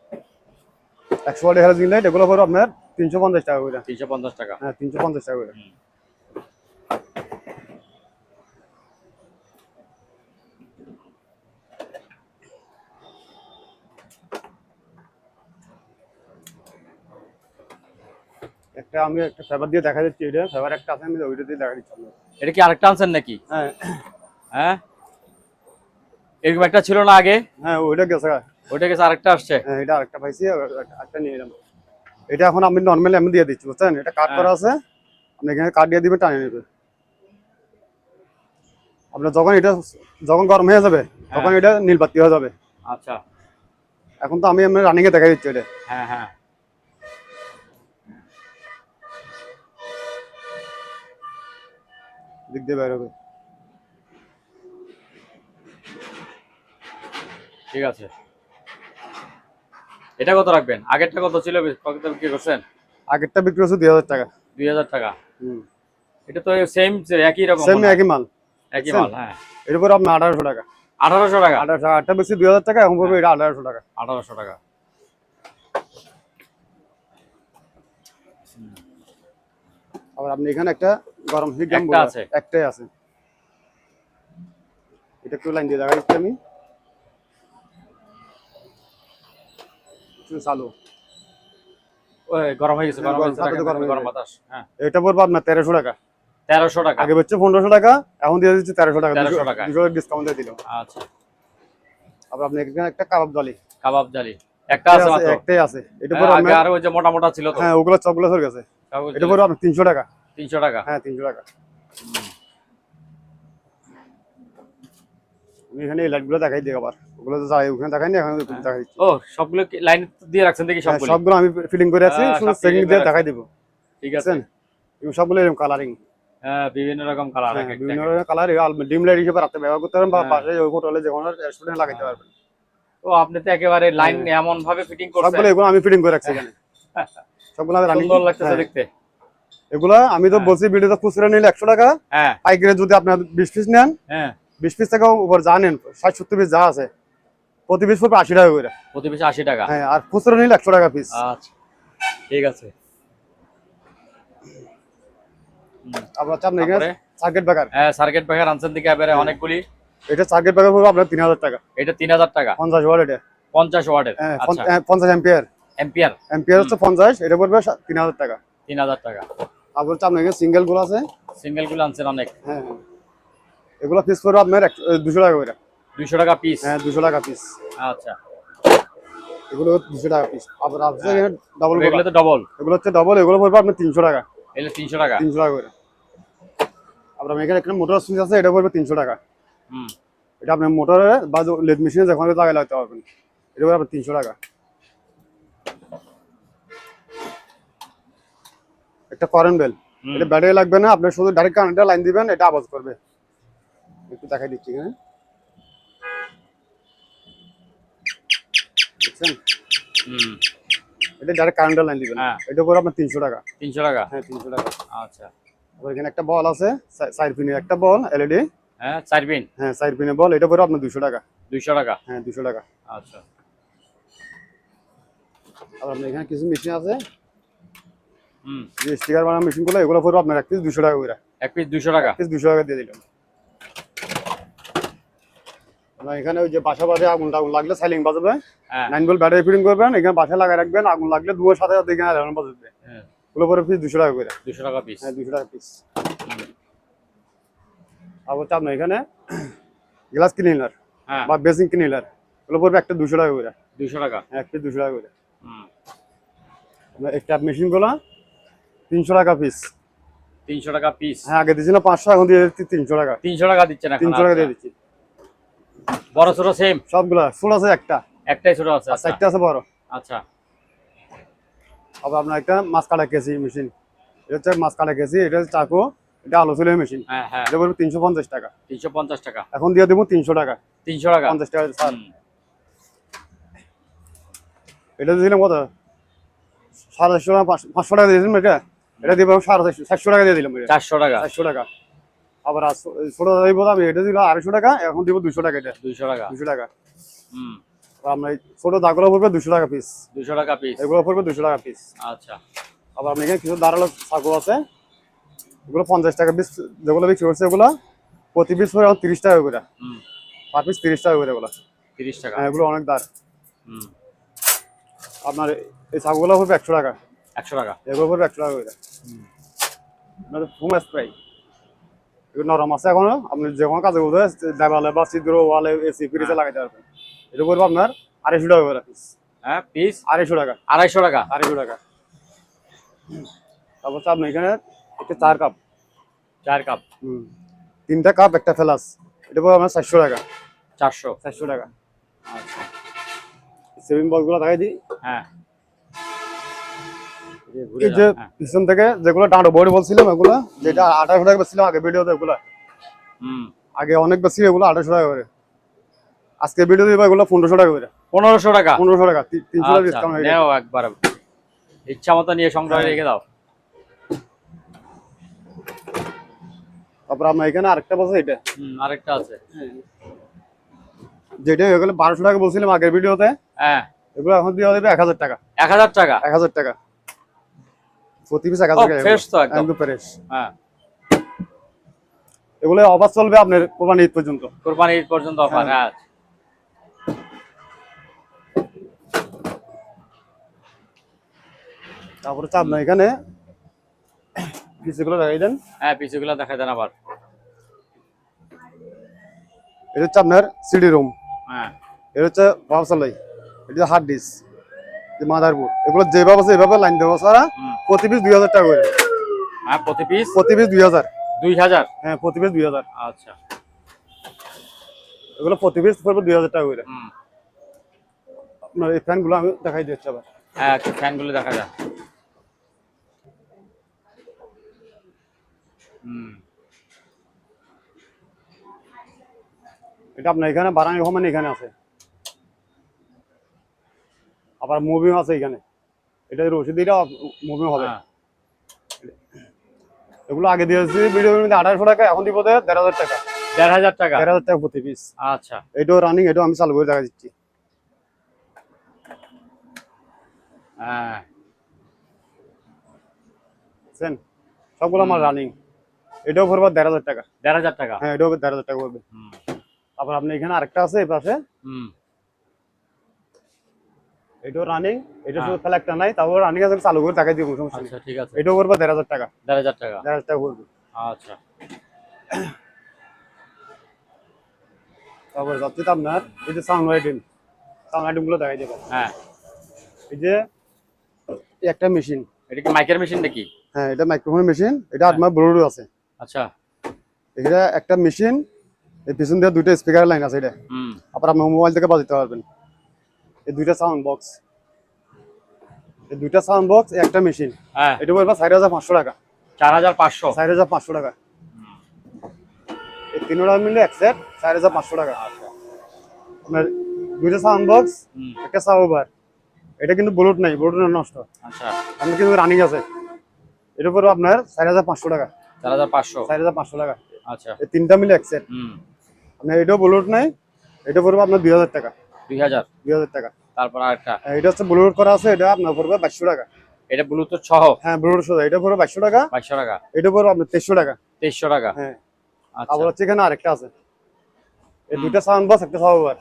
[SPEAKER 2] 100 ওয়াটের হ্যালোজিন লাইট, এগুলো পড়বে আপনার 350 টাকা করে।
[SPEAKER 1] 350 টাকা।
[SPEAKER 2] হ্যাঁ, 350 টাকা করে। একটা আমি একটা ফেভার দিয়ে দেখা যাচ্ছে, এটা ফেভার একটা আছে, আমি ওইটা দিয়ে দেখা দিচ্ছি আপনাকে।
[SPEAKER 1] এটা কি আরেকটা আনছেন নাকি?
[SPEAKER 2] হ্যাঁ
[SPEAKER 1] হ্যাঁ, এরকম একটা ছিল না আগে?
[SPEAKER 2] হ্যাঁ, ওইটা গেছে।
[SPEAKER 1] ওইটা গেছে, আরেকটা আসছে।
[SPEAKER 2] হ্যাঁ, এটা আরেকটা পাইছি, একটা নিয়ে এলাম। এটা এখন আমি নর্মালি আমি দিয়ে দিচ্ছি, বুঝছেন? এটা কাট করা আছে, আপনি এখানে কাট দিয়ে দিবেন, টানিয়ে নেবে। আপনার যখন গরম হয়ে যাবে তখন এটা নীলবাতি হয়ে যাবে।
[SPEAKER 1] আচ্ছা,
[SPEAKER 2] এখন তো আমি আপনার রানিং এ দেখা দিচ্ছি এটা।
[SPEAKER 1] হ্যাঁ হ্যাঁ,
[SPEAKER 2] দিক দিয়ে বের হবে।
[SPEAKER 1] ঠিক আছে। এটা কত রাখবেন? আগেরটা কত ছিল, কত বিক্রি করছেন?
[SPEAKER 2] আগেরটা বিক্রি হচ্ছে 2,000 টাকা।
[SPEAKER 1] 2,000 টাকা।
[SPEAKER 2] হুম,
[SPEAKER 1] এটা তো সেম, একই রকম
[SPEAKER 2] সেম
[SPEAKER 1] মনে হয়।
[SPEAKER 2] একই মাল।
[SPEAKER 1] একই মাল, হ্যাঁ।
[SPEAKER 2] এর উপর আপনার 1,800 টাকা।
[SPEAKER 1] 1,800 টাকা।
[SPEAKER 2] 1,800 টাকা, আটটা বেশি 2,000 টাকা, এখন পড়বে এটা 1,800 টাকা।
[SPEAKER 1] 1,800 টাকা।
[SPEAKER 2] আবার আপনি এখানে একটা গরম হিট গান
[SPEAKER 1] একটা আছে।
[SPEAKER 2] একটাই আছে, এটা একটু লাইন দিয়ে দেখা দিচ্ছি আমি। চালু,
[SPEAKER 1] ওই গরম হয়ে গেছে, গরম হয়ে গেছে,
[SPEAKER 2] তাতে তো গরম হয়ে
[SPEAKER 1] গরম
[SPEAKER 2] যায়।
[SPEAKER 1] বাতাস। হ্যাঁ,
[SPEAKER 2] এটা পড়বে আপনার 1,300 টাকা।
[SPEAKER 1] 1,300 টাকা।
[SPEAKER 2] আগে হচ্ছে 1,500 টাকা, এখন দিয়ে দিচ্ছি 1,300 টাকা।
[SPEAKER 1] 1,300 টাকা।
[SPEAKER 2] 200 ডিসকাউন্ট দিয়ে দিল।
[SPEAKER 1] আচ্ছা,
[SPEAKER 2] আবার আপনি এখানে একটা কাবাব জালি,
[SPEAKER 1] কাবাব জালি একটা আছে মাত্র।
[SPEAKER 2] একটাই আছে। এটা
[SPEAKER 1] হ্যাঁ,
[SPEAKER 2] পড়বে
[SPEAKER 1] আগে
[SPEAKER 2] আপনার,
[SPEAKER 1] আর ওই যে মোটা মোটা ছিল তো।
[SPEAKER 2] হ্যাঁ ওগুলো সবগুলো সরে গেছে।
[SPEAKER 1] কাবাব
[SPEAKER 2] এটা
[SPEAKER 1] জালি
[SPEAKER 2] পড়বে আপনার 300 টাকা।
[SPEAKER 1] 300 টাকা।
[SPEAKER 2] হ্যাঁ, 300 টাকা। আমি এখানে এই লাইটগুলো দেখাই দিই, আবার ওগুলো তো যাই ওখানে দেখাই নি, এখন দেখাই দিচ্ছি।
[SPEAKER 1] ও, সবগুলো লাইন দিয়ে রাখছেন দেখি
[SPEAKER 2] হ্যাঁ,
[SPEAKER 1] সবগুলো।
[SPEAKER 2] সবগুলো আমি ফিলিং করে আছি,
[SPEAKER 1] হ্যাঁ,
[SPEAKER 2] শুধু
[SPEAKER 1] সব
[SPEAKER 2] সেটিং
[SPEAKER 1] filling
[SPEAKER 2] দিয়ে
[SPEAKER 1] করে
[SPEAKER 2] দেখাই দিব।
[SPEAKER 1] ঠিক আছে।
[SPEAKER 2] বুঝছেন? এগুলো সবগুলো এরকম কালারিং,
[SPEAKER 1] হ্যাঁ, বিভিন্ন রকম কালার।
[SPEAKER 2] বিভিন্ন ধরনের কালার। ডিম লাইট হিসেবে রাতে ব্যবহার করতে পারবেন বা
[SPEAKER 1] হ্যাঁ।
[SPEAKER 2] পাশে হোটেলে যে কোনো রেস্টুরেন্টে লাগাইতে পারবেন।
[SPEAKER 1] ও, আপনি তো একেবারে লাইন এমন ভাবে ফিটিং করছেন,
[SPEAKER 2] সবগুলো এগুলো আমি ফিটিং করে রাখছি এখানে, সবগুলো আমি রানিং।
[SPEAKER 1] সুন্দর লাগতেছে দেখতে।
[SPEAKER 2] এগুলা আমি তো বলছি ভিডিওতে খুচরা নিলে 100 টাকা,
[SPEAKER 1] হ্যাঁ
[SPEAKER 2] পাইকারি যদি আপনার 20 পিস নেন,
[SPEAKER 1] হ্যাঁ,
[SPEAKER 2] 20 পিস থেকে উপর যা নেন, 60-70 পিস যা আছে, প্রতি পিস পড়বে 80 টাকা করে।
[SPEAKER 1] প্রতি পিস 80 টাকা।
[SPEAKER 2] হ্যাঁ, আর খুচরা নিলে 100 টাকা পিস।
[SPEAKER 1] আচ্ছা, ঠিক আছে।
[SPEAKER 2] আবার হচ্ছে আপনার এখানে
[SPEAKER 1] তারপরে?
[SPEAKER 2] সার্কিট ব্রেকার,
[SPEAKER 1] হ্যাঁ, সার্কিট ব্রেকার আনছেন দিকে এবারে অনেকগুলি।
[SPEAKER 2] এটা সার্কিট ব্রেকার পড়বে আপনার 3,000 টাকা।
[SPEAKER 1] এটা 3,000 টাকা।
[SPEAKER 2] 50 ওয়াট এটা।
[SPEAKER 1] 50 ওয়াটের।
[SPEAKER 2] হ্যাঁ,
[SPEAKER 1] আচ্ছা,
[SPEAKER 2] 50 অ্যাম্পিয়ার।
[SPEAKER 1] এম্পিয়ার।
[SPEAKER 2] অ্যাম্পিয়ার হচ্ছে 50, এটা পড়বে 3,000 টাকা।
[SPEAKER 1] 3,000 টাকা।
[SPEAKER 2] তারপর হচ্ছে আপনার এখানে সিঙ্গেল গুলো আছে।
[SPEAKER 1] সিঙ্গেল গুলো আনছেন অনেক।
[SPEAKER 2] হ্যাঁ, এগুলো পিস পড়বে আপনার 200 টাকা করে।
[SPEAKER 1] 200 টাকা পিস।
[SPEAKER 2] হ্যাঁ, 200 টাকা পিস।
[SPEAKER 1] আচ্ছা,
[SPEAKER 2] এগুলো 200 টাকা পিস। আবার আছে এখানে ডাবল,
[SPEAKER 1] এগুলো তো ডবল।
[SPEAKER 2] এগুলো হচ্ছে ডাবল, এগুলো পড়বে আপনার 300 টাকা।
[SPEAKER 1] এগুলো 300 টাকা।
[SPEAKER 2] 300 টাকা করে। আবার আমি এখানে একটা মোটর সুইচ আছে, এটা পড়বে 300 টাকা।
[SPEAKER 1] হুম,
[SPEAKER 2] এটা আপনি মোটরে বা লেদ মেশিনে যখন লাগাই লাগাতে পারবেন, এটা পড়বে আপনার 300 টাকা। একটা কারেন্ট বেল, এটা ব্যাটারি লাগবে না, আপনি শুধু ডাইরেক্ট কারেন্টে লাইন দিবেন, এটা আওয়াজ করবে। একটু দেখাই দিচ্ছি, হ্যাঁ দেখছেন, এটা ডাইরেক্ট কারেন্টে লাইন দিবেন। এটা পরে আপনার 300 টাকা।
[SPEAKER 1] 300 টাকা?
[SPEAKER 2] হ্যাঁ 300 টাকা।
[SPEAKER 1] আচ্ছা।
[SPEAKER 2] আবার এখানে একটা বল আছে, 4 পিনের একটা বল এলইডি।
[SPEAKER 1] হ্যাঁ 4 পিন।
[SPEAKER 2] হ্যাঁ 4 পিনের বল, এটা পরে আপনার 200 টাকা।
[SPEAKER 1] 200 টাকা?
[SPEAKER 2] হ্যাঁ 200 টাকা।
[SPEAKER 1] আচ্ছা।
[SPEAKER 2] আর আপনার এখানে কিছু মেশিন আছে, যে স্টিকার বানানো মেশিনগুলো, এগুলো পরে আপনার এক পিস 200 টাকা করে।
[SPEAKER 1] এক পিস 200 টাকা?
[SPEAKER 2] এক পিস 200 টাকা দিয়ে দিলাম। আপনার এখানে ওই যে বাসা বাজে আগুন লাগলে সাইলিং বাজাবে, 9 ভোল্ট ব্যাটারি ফিটিং করবেন, এখানে বাসা লাগায় রাখবেন, আগুন লাগলে দুয়ার সাথে সাথে এখানে অ্যালার্ম বাজবে। ওগুলো পরে পিস 200 টাকা করে।
[SPEAKER 1] 200 টাকা পিস?
[SPEAKER 2] হ্যাঁ 200 টাকা পিস। আর হচ্ছে আপনার এখানে গ্লাস ক্লিনার বা বেসিন ক্লিনার, ওগুলো পড়বে একটা 200 টাকা করে।
[SPEAKER 1] 200 টাকা?
[SPEAKER 2] হ্যাঁ এক পিস 200 টাকা করে। স্ট্যাপ মেশিনগুলো 300 টাকা পিস।
[SPEAKER 1] 300 টাকা পিস?
[SPEAKER 2] হ্যাঁ আগে দিয়েছিল 500, এখন দিয়ে দিচ্ছি 300 টাকা।
[SPEAKER 1] 300 টাকা দিচ্ছেন এখন?
[SPEAKER 2] 300 টাকা দিয়ে দিচ্ছি।
[SPEAKER 1] বড় ছোট সেম
[SPEAKER 2] সবগুলা ছোট আছে, একটাই
[SPEAKER 1] ছোট আছে।
[SPEAKER 2] আচ্ছা একটা আছে বড়।
[SPEAKER 1] আচ্ছা।
[SPEAKER 2] আবার আপনার একটা মাছ কাটা কেসি মেশিন, এটা হচ্ছে মাছ কাটা কেসি, এটা হচ্ছে চাকু, এটা আলু চুলের মেশিন। এটা পড়বে 350 টাকা।
[SPEAKER 1] 350 টাকা?
[SPEAKER 2] এখন দিয়ে দেবো 300 টাকা।
[SPEAKER 1] 300 টাকা?
[SPEAKER 2] 50 টাকা স্যার। এটা দিয়েছিলাম কত, 750 টাকা, 500 টাকা দিয়েছিলাম। এটা দিয়ে 400 টাকা দিয়ে দিলাম।
[SPEAKER 1] 400 টাকা?
[SPEAKER 2] 400 টাকা। আবার ছোট দিব আমি, এটা দিল 250 টাকা, এখন দিব 200 টাকা। এটা
[SPEAKER 1] 200 টাকা?
[SPEAKER 2] 200 টাকা। আপনার ছোট দাগুলো পড়বে 200 টাকা পিস।
[SPEAKER 1] 200 টাকা পিস?
[SPEAKER 2] এগুলো পড়বে 200 টাকা পিস।
[SPEAKER 1] আচ্ছা।
[SPEAKER 2] আবার আপনি এখানে কিছু দাঁড়ালো ছাগল আছে, এগুলো 50 টাকা পিস, যেগুলো বিক্রি করছে এগুলো প্রতি পিস পড়ে 30 টাকা করে। পার পিস 30 টাকা করে এগুলো।
[SPEAKER 1] 30 টাকা?
[SPEAKER 2] হ্যাঁ এগুলো অনেক দাঁড়। আপনার এই ছাগলগুলো পড়বে 100 টাকা।
[SPEAKER 1] 100 টাকা?
[SPEAKER 2] এগুলো পড়বে 100 টাকা করে। ফুম স্প্রে, এগুলো নরম আছে এখনো, আপনি যে কোনো কাজে বোধ দেওয়ালে বা ছিদ্র ওয়ালে এসি ফ্রিজে লাগাইতে পারবেন। এটা পড়বে আপনার 250 টাকা করে পিস।
[SPEAKER 1] হ্যাঁ পিস
[SPEAKER 2] 250 টাকা?
[SPEAKER 1] 250 টাকা?
[SPEAKER 2] 250 টাকা। তারপর আপনি এখানে একটা 4 কাপ।
[SPEAKER 1] 4 কাপ?
[SPEAKER 2] 3টা কাপ একটা ফেলাস, এটা পড়বে আপনার 400 টাকা।
[SPEAKER 1] 400
[SPEAKER 2] টাকা।
[SPEAKER 1] আচ্ছা।
[SPEAKER 2] সেভিং বলগুলো দেখাই দিই।
[SPEAKER 1] হ্যাঁ
[SPEAKER 2] এই যে পিছন থেকে যেগুলো টানো বড়ি বলছিলাম, এগুলো যেটা 2800 টাকা বেচছিলাম আগে ভিডিওতে, এগুলো আগে অনেক বেশি, এগুলো 2800 টাকা করে। আজকে ভিডিও দিব এগুলো 1500 টাকা করে।
[SPEAKER 1] 1500 টাকা?
[SPEAKER 2] 1500 টাকা, 300 টাকা ডিসকাউন্ট হয়ে
[SPEAKER 1] নাও একবার, ইচ্ছা মতো নিয়ে সংগ্রহ রেখে দাও।
[SPEAKER 2] তারপর আমরা এখানে আরেকটা বসে, এটা
[SPEAKER 1] আরেকটা আছে
[SPEAKER 2] যেটা এগুলো 1200 টাকা বলছিলাম আগের ভিডিওতে।
[SPEAKER 1] হ্যাঁ
[SPEAKER 2] এগুলো এখন দিয়ে দেবে 1000 টাকা।
[SPEAKER 1] 1000 টাকা?
[SPEAKER 2] 1000 টাকা প্রতি পিস 1000 টাকা।
[SPEAKER 1] ফ্রেশ তো একদম
[SPEAKER 2] ফ্রেশ।
[SPEAKER 1] হ্যাঁ
[SPEAKER 2] এগুলো অফার চলবে আপনার কোরবানি ঈদ পর্যন্ত।
[SPEAKER 1] কোরবানি ঈদ পর্যন্ত অফার? হ্যাঁ।
[SPEAKER 2] তারপরে হচ্ছে আপনার এখানে পিসগুলো দেখাই দেন।
[SPEAKER 1] হ্যাঁ পিসগুলো দেখাই দেন আবার।
[SPEAKER 2] এটা হচ্ছে আপনার সিডি রুম।
[SPEAKER 1] হ্যাঁ
[SPEAKER 2] এটা হচ্ছে ভাবসালাই, এটা হার্ড ডিস্ক, মাদারবোর্ড, এগুলো যেভাবে আছে এভাবে লাইন দেবো সারা। প্রতি পিস 2000 টাকা করে।
[SPEAKER 1] হ্যাঁ প্রতি পিস
[SPEAKER 2] 2000।
[SPEAKER 1] 2000?
[SPEAKER 2] হ্যাঁ প্রতি পিস 2000।
[SPEAKER 1] আচ্ছা।
[SPEAKER 2] এগুলো প্রতি পিস পড়বে 2000 টাকা করে। আপনার এই ফ্যানগুলো আমি দেখাই দিচ্ছি আবার।
[SPEAKER 1] হ্যাঁ ফ্যানগুলো দেখা যায়।
[SPEAKER 2] এটা আপনার এখানে বারানি হোমান এখানে আছে, আবার মুভিং আছে এখানে। এটা রশিদ, এটা মুভিং হবে। এগুলো আগে দিয়েছি ভিডিও 2800 টাকা, এখন দিব 1500 টাকা।
[SPEAKER 1] 1500 টাকা?
[SPEAKER 2] 1500 টাকা প্রতি পিস।
[SPEAKER 1] আচ্ছা।
[SPEAKER 2] এটাও রানিং, এটাও আমি চালু করে দেখা দিচ্ছি।
[SPEAKER 1] হ্যাঁ
[SPEAKER 2] সবগুলো আমার রানিং। এটাও পড়বে 1500 টাকা।
[SPEAKER 1] 1500 টাকা?
[SPEAKER 2] হ্যাঁ এটাও 1500 টাকা পড়বে। তারপর আপনি এখানে আরেকটা আছে এই পাশে, এটাও রানিং, এটা শুধু ফ্ল্যাগটা নাই, তারপর রানিং আছে, চালু করে দেখাই দিব।
[SPEAKER 1] আচ্ছা ঠিক আছে।
[SPEAKER 2] এটাও পড়বে 1500 টাকা।
[SPEAKER 1] 1500 টাকা?
[SPEAKER 2] 1500 টাকা পড়বে।
[SPEAKER 1] আচ্ছা।
[SPEAKER 2] তারপর যাচ্ছে তো আপনার এই যে সাউন্ড আইটেম গুলো দেখাই দেবেন।
[SPEAKER 1] হ্যাঁ
[SPEAKER 2] এই যে একটা মেশিন,
[SPEAKER 1] এটা কি মাইকের মেশিন নাকি?
[SPEAKER 2] হ্যাঁ এটা মাইক্রোফোন মেশিন, এটা আপনার ব্লুটুথ আছে।
[SPEAKER 1] আচ্ছা।
[SPEAKER 2] এটা একটা মেশিন, এই পিছন দিয়ে দুইটা স্পিকার লাইন আছে। এটা আবার আপনি মোবাইল থেকে বাজাতে পারবেন। এই দুইটা সাউন্ড বক্স, একটা মেশিন।
[SPEAKER 1] হ্যাঁ
[SPEAKER 2] এটা পড়বে 4500 টাকা।
[SPEAKER 1] 4500।
[SPEAKER 2] 4500 টাকা। এই তিনটা মিলে এক সেট 4500 টাকা।
[SPEAKER 1] আচ্ছা।
[SPEAKER 2] আপনার দুইটা সাউন্ড বক্স,
[SPEAKER 1] হুম।
[SPEAKER 2] একটা সাবওয়ার। এটা কিন্তু ব্লুটুথ নাই, ব্লুটুথ নষ্ট।
[SPEAKER 1] আচ্ছা।
[SPEAKER 2] আপনার কিন্তু রানিং আছে। এটা পড়বে আপনার 4500 টাকা।
[SPEAKER 1] 4500।
[SPEAKER 2] 4500 টাকা।
[SPEAKER 1] আচ্ছা।
[SPEAKER 2] এই তিনটা মিলে এক সেট।
[SPEAKER 1] হুম।
[SPEAKER 2] আপনার এটাও ব্লুটুথ নাই, এটা পড়বে আপনার 2000 টাকা।
[SPEAKER 1] 2000।
[SPEAKER 2] 2000 টাকা।
[SPEAKER 1] তারপর আরেকটা,
[SPEAKER 2] এটা হচ্ছে ব্লুটুথ করা আছে, এটা আপনার পড়বে 2200 টাকা।
[SPEAKER 1] এটা ব্লুটুথ সহ
[SPEAKER 2] হ্যাঁ, ব্লুটুথ সহ এটা পড়বে 2200 টাকা।
[SPEAKER 1] 2200 টাকা।
[SPEAKER 2] এটা পড়বে আপনার 2300 টাকা।
[SPEAKER 1] 2300 টাকা।
[SPEAKER 2] হ্যাঁ।
[SPEAKER 1] আচ্ছা।
[SPEAKER 2] আবার হচ্ছে এখানে আরেকটা আছে, এই দুইটা সাউন্ড বক্স, একটা সাবওয়ার।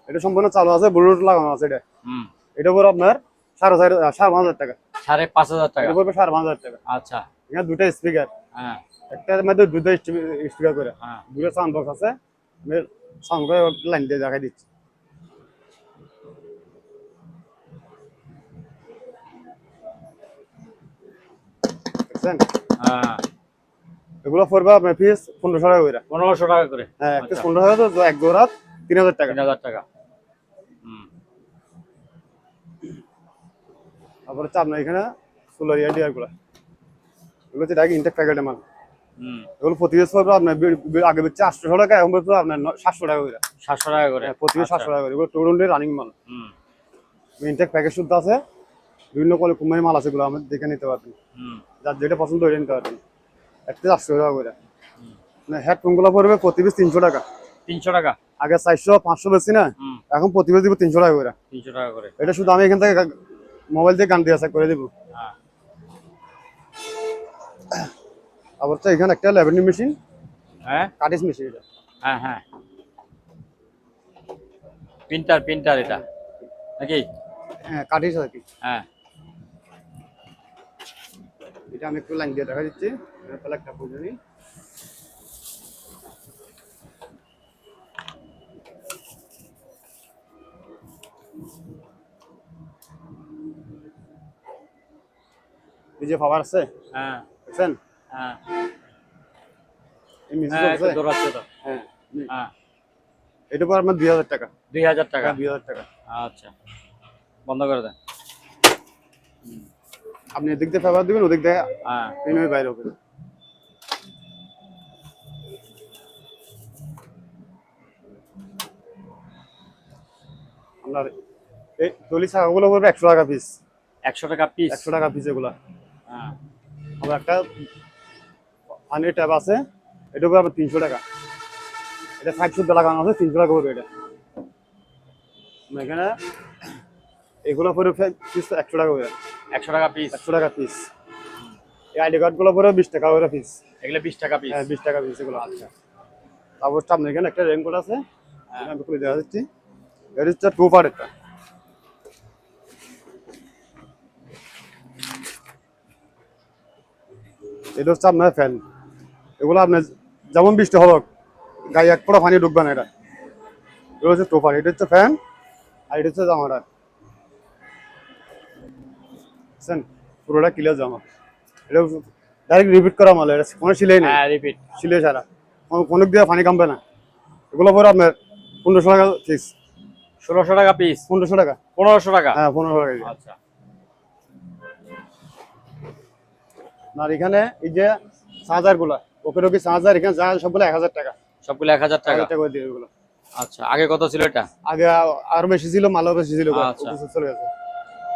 [SPEAKER 2] এটা সম্পূর্ণ চালু আছে, ব্লুটুথ লাগানো আছে এটা।
[SPEAKER 1] হুম।
[SPEAKER 2] এটা পড়বে আপনার 4500 টাকা।
[SPEAKER 1] 5500 টাকা।
[SPEAKER 2] এটা পড়বে 5500 টাকা।
[SPEAKER 1] আচ্ছা।
[SPEAKER 2] এখানে দুইটা স্পিকার,
[SPEAKER 1] হ্যাঁ।
[SPEAKER 2] একটার মধ্যে দুটো স্পিকার করে,
[SPEAKER 1] হ্যাঁ।
[SPEAKER 2] দুটো সাউন্ড বক্স আছে। আমি সাউন্ড করে লাইন দিয়ে দেখাই দিচ্ছি। দেখছেন?
[SPEAKER 1] হ্যাঁ।
[SPEAKER 2] এগুলো পড়বে আপনার পিস 1500 টাকা করে।
[SPEAKER 1] 1500 টাকা করে।
[SPEAKER 2] হ্যাঁ, এক পিস
[SPEAKER 1] আচ্ছা।
[SPEAKER 2] 1500 টাকা, তো এক জোড়া 3000 টাকা।
[SPEAKER 1] 3000 টাকা। হুম।
[SPEAKER 2] তারপর হচ্ছে আপনার এখানে সোলার ইয়ার গুলা, এগুলো হচ্ছে ডাইরেক্ট ইনটেক প্যাকেটের মাল।
[SPEAKER 1] হুম।
[SPEAKER 2] এগুলো প্রতি পিস পড়বে আপনার আগে হচ্ছে 800 টাকা, এখন পড়বে আপনার 700 টাকা করে।
[SPEAKER 1] 700 টাকা করে।
[SPEAKER 2] প্রতি পিস
[SPEAKER 1] আচ্ছা।
[SPEAKER 2] 700 টাকা করে। এগুলো টোরন্ডে রানিং মাল,
[SPEAKER 1] হুম।
[SPEAKER 2] ইনটেক প্যাকেজ শুদ্ধ আছে। বিভিন্ন কোম্পানির মাল আছে, এগুলো আমাদের দেখে নিতে পারবেন।
[SPEAKER 1] হুম।
[SPEAKER 2] যার যেটা পছন্দ ওইটা নিতে পারবেন। এক পিস 800 টাকা করে। হেডফোন গুলো পড়বে প্রতি পিস 300 টাকা।
[SPEAKER 1] 300 টাকা।
[SPEAKER 2] আগে 400 500 বেশি না,
[SPEAKER 1] হুম।
[SPEAKER 2] এখন প্রতি পিস দিব 300 টাকা করে।
[SPEAKER 1] 300 টাকা করে।
[SPEAKER 2] এটা শুধু আমি এখান থেকে মোবাইল দিয়ে গান দিয়ে করে দিব।
[SPEAKER 1] হ্যাঁ।
[SPEAKER 2] আবার হচ্ছে এখানে একটা ল্যাভেন্ডার মেশিন,
[SPEAKER 1] হ্যাঁ।
[SPEAKER 2] কাটিস মেশিন এটা।
[SPEAKER 1] হ্যাঁ। হ্যাঁ। প্রিন্টার এটা নাকি?
[SPEAKER 2] হ্যাঁ, কাটিস আর কি।
[SPEAKER 1] হ্যাঁ।
[SPEAKER 2] এটা আমি একটু লাইন দিয়ে দেখা দিচ্ছি, তাহলে একটা বুঝে নিই। এই যে পাওয়ার আছে,
[SPEAKER 1] হ্যাঁ।
[SPEAKER 2] দেখছেন?
[SPEAKER 1] হ্যাঁ।
[SPEAKER 2] এই মিউজিক
[SPEAKER 1] হ্যাঁ,
[SPEAKER 2] আছে।
[SPEAKER 1] একটু দৌড়াচ্ছে তো।
[SPEAKER 2] হ্যাঁ,
[SPEAKER 1] হ্যাঁ।
[SPEAKER 2] এটা পর আমার 2000 টাকা।
[SPEAKER 1] 2000 টাকা।
[SPEAKER 2] 2000 টাকা।
[SPEAKER 1] আচ্ছা, বন্ধ করে দেন।
[SPEAKER 2] আপনি এদিক দিয়ে ফেভার দিবেন, ওদিক দিয়ে
[SPEAKER 1] হ্যাঁ।
[SPEAKER 2] প্রিমিয়াম বাইরে হবে। আপনার এই টলি ছাগাগুলো পড়বে 100 টাকা পিস।
[SPEAKER 1] 100 টাকা পিস।
[SPEAKER 2] 100 টাকা পিস এগুলা।
[SPEAKER 1] হ্যাঁ।
[SPEAKER 2] আবার একটা পানির ট্যাপ আছে, এটা পড়বে আবার 300 টাকা। এটা 5 শুদ্ধ লাগানো আছে, 300 টাকা পড়বে এটা। এখানে এগুলো পড়বে পিস 100 টাকা করে।
[SPEAKER 1] 100 টাকা পিস।
[SPEAKER 2] 100 টাকা পিস। এই আইডি কার্ড গুলো পড়বে 20 টাকা করে পিস।
[SPEAKER 1] এগুলো 20 টাকা পিস।
[SPEAKER 2] হ্যাঁ, 20 টাকা পিস এগুলো। আচ্ছা। তারপর আপনার এখানে একটা রেনকোট আছে, এটা আমি খুলে দেখা দিচ্ছি। এটা হচ্ছে 2 পার্ট একটা। এটা হচ্ছে আপনার ফ্যান। এগুলো আপনার যেমন বৃষ্টি হলো গায়ে এক ফোঁটা পানি ঢুকবে না। এটা এগুলো হচ্ছে টোপার, এটা হচ্ছে ফ্যান, আর এটা হচ্ছে জামাটা। বুঝছেন? পুরোটা ক্লিয়ার জামা। এটা ডাইরেক্ট রিপিট করা মাল, এটা কোনো সিলাই নেই।
[SPEAKER 1] হ্যাঁ, রিপিট।
[SPEAKER 2] সিলাই ছাড়া কোনো দিয়ে পানি কামবে না। এগুলো পরে আপনার 1500 টাকা ফিক্স।
[SPEAKER 1] 1600 টাকা পিস।
[SPEAKER 2] 1500 টাকা।
[SPEAKER 1] 1500 টাকা।
[SPEAKER 2] হ্যাঁ, 1500 টাকা।
[SPEAKER 1] আচ্ছা।
[SPEAKER 2] আর এখানে এই যে চার্জার গুলা, ওকে ওকে চার্জার এখানে যা সবগুলো 1000 টাকা।
[SPEAKER 1] সবগুলো 1000 টাকা।
[SPEAKER 2] 1000 টাকা করে দিয়ে এগুলো।
[SPEAKER 1] আচ্ছা, আগে কত ছিল এটা?
[SPEAKER 2] আগে আরো বেশি ছিল, মালও বেশি ছিল,
[SPEAKER 1] আচ্ছা।
[SPEAKER 2] চলে গেছে।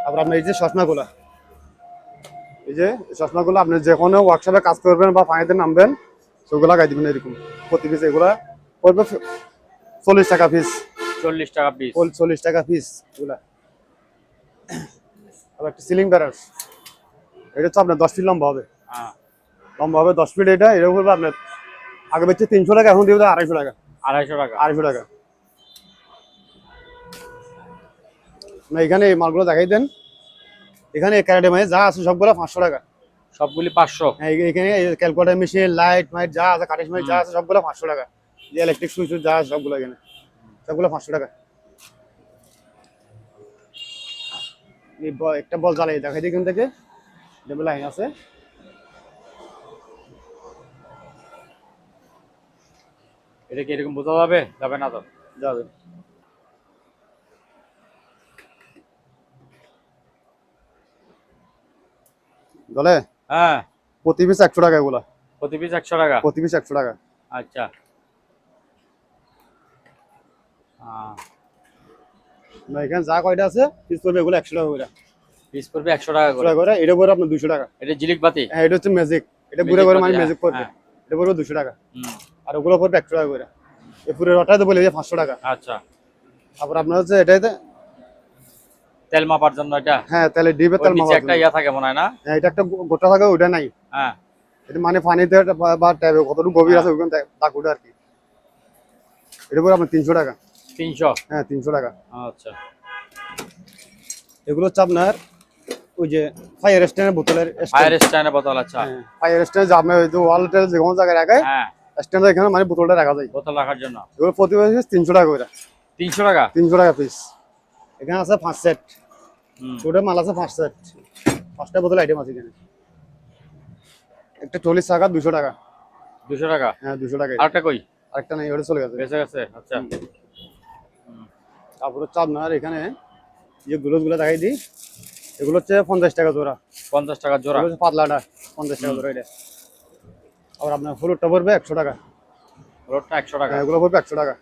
[SPEAKER 2] তারপর আপনার এই যে চশমাগুলা, এই যে চশমাগুলো আপনি যে কোনো ওয়ার্কশপে কাজ করবেন বা পানিতে নামবেন, সেগুলো লাগাই দিবেন এরকম প্রতি পিস। এগুলা পড়বে 40 টাকা পিস।
[SPEAKER 1] 40 টাকা পিস।
[SPEAKER 2] 40 টাকা পিস এগুলা। আবার একটা সিলিং ব্যারাস, এটা হচ্ছে আপনার 10 ফিট লম্বা হবে।
[SPEAKER 1] হ্যাঁ।
[SPEAKER 2] লম্বা হবে 10 ফিট। এটা এরকম করবে আপনার আগে বেচছে 300 টাকা, এখন দিয়ে 250 টাকা।
[SPEAKER 1] 250 টাকা।
[SPEAKER 2] 250 টাকা। না, এখানে এই মালগুলো দেখাই দেন। এখানে ক্যারেটে মানে যা আছে সবগুলো 500 টাকা।
[SPEAKER 1] সবগুলি 500।
[SPEAKER 2] হ্যাঁ, এখানে ক্যালকুলেটর মেশিন, লাইট মাইট যা আছে, কাটিং মাইট যা আছে সবগুলো 500 টাকা। যে ইলেকট্রিক সুইচ যা আছে সবগুলো এখানে, সবগুলো 500 টাকা। এই একটা বল জ্বালাই দেখাই দিই এখান থেকে, ডেবল লাইন আছে।
[SPEAKER 1] এটা কি এরকম বোঝা যাবে? যাবে না তো?
[SPEAKER 2] যাবে। বলে
[SPEAKER 1] হ্যাঁ।
[SPEAKER 2] প্রতি পিস 100 টাকা এগুলা,
[SPEAKER 1] প্রতি পিস 100 টাকা।
[SPEAKER 2] প্রতি পিস 100 টাকা।
[SPEAKER 1] আচ্ছা
[SPEAKER 2] না এখানে যা কয়টা আছে পিস পড়বে এগুলো 100 টাকা করে।
[SPEAKER 1] পিস পড়বে 100 টাকা
[SPEAKER 2] 100
[SPEAKER 1] করে।
[SPEAKER 2] টাকা করে, এটা পড়বে আপনার 200 টাকা।
[SPEAKER 1] এটা জিলিক বাতি।
[SPEAKER 2] হ্যাঁ এটা হচ্ছে ম্যাজিক, এটা ঘুরে
[SPEAKER 1] Magic
[SPEAKER 2] ঘুরে
[SPEAKER 1] বাতি,
[SPEAKER 2] মানে
[SPEAKER 1] হ্যাঁ,
[SPEAKER 2] ম্যাজিক পড়বে,
[SPEAKER 1] হ্যাঁ।
[SPEAKER 2] এটা পড়বে 200 টাকা।
[SPEAKER 1] হুম,
[SPEAKER 2] আর ওগুলো পড়বে 100 টাকা করে। এই পুরো রটাই তো বলে যে 500 টাকা।
[SPEAKER 1] আচ্ছা
[SPEAKER 2] তারপর আপনার হচ্ছে এটাতে
[SPEAKER 1] তেল মাপার জন্য এটা।
[SPEAKER 2] হ্যাঁ তাহলে ডিবে
[SPEAKER 1] ওর
[SPEAKER 2] তেল
[SPEAKER 1] নিচে
[SPEAKER 2] মাপা
[SPEAKER 1] একটা ইয়া থাকে মনে হয় না?
[SPEAKER 2] হ্যাঁ এটা একটা গোটা থাকে, ওটা নাই।
[SPEAKER 1] হ্যাঁ
[SPEAKER 2] এটা মানে পানিতে বা ট্যাবে কতটুকু গভীর আছে ওখানে দাগ ওটা আর কি। এটা পড়বে আপনার 300 টাকা।
[SPEAKER 1] 300।
[SPEAKER 2] হ্যাঁ 300 টাকা।
[SPEAKER 1] আচ্ছা
[SPEAKER 2] এগুলো হচ্ছে আপনার ওই যে ফায়ার স্ট্যান্ডের বোতলের
[SPEAKER 1] ফায়ার স্ট্যান্ডের বোতল। আচ্ছা
[SPEAKER 2] ফায়ার স্ট্যান্ড যে আপনার ওই যে ওয়ালটা যে কোনো জায়গায় রাখায়
[SPEAKER 1] হ্যাঁ,
[SPEAKER 2] স্ট্যান্ড এখানে মানে বোতলটা রাখা যায়।
[SPEAKER 1] বোতল রাখার জন্য
[SPEAKER 2] এগুলো প্রতি পিস 300 টাকা করে।
[SPEAKER 1] 300 টাকা।
[SPEAKER 2] 300 টাকা পিস। এখানে আছে 5 সেট,
[SPEAKER 1] হুম,
[SPEAKER 2] ছোট মাল আছে 5 সেট, 5টা বোতল আইটেম আছে এখানে। একটা 40 টাকা 200 টাকা।
[SPEAKER 1] 200 টাকা।
[SPEAKER 2] হ্যাঁ 200 টাকা।
[SPEAKER 1] আরেকটা কই?
[SPEAKER 2] আরেকটা নেই, ওটা চলে গেছে।
[SPEAKER 1] বেঁচে গেছে। আচ্ছা
[SPEAKER 2] তারপর হচ্ছে আপনার এখানে যে গুলো দেখাই দিই, এগুলো হচ্ছে 50 টাকা জোড়া।
[SPEAKER 1] 50 টাকা জোড়া।
[SPEAKER 2] এগুলো হচ্ছে পাতলাটা 50 টাকা জোড়া এটা। আবার আপনার ফুলটা পড়বে 100 টাকা।
[SPEAKER 1] রোডটা 100 টাকা।
[SPEAKER 2] হ্যাঁ এগুলো পড়বে 100 টাকা।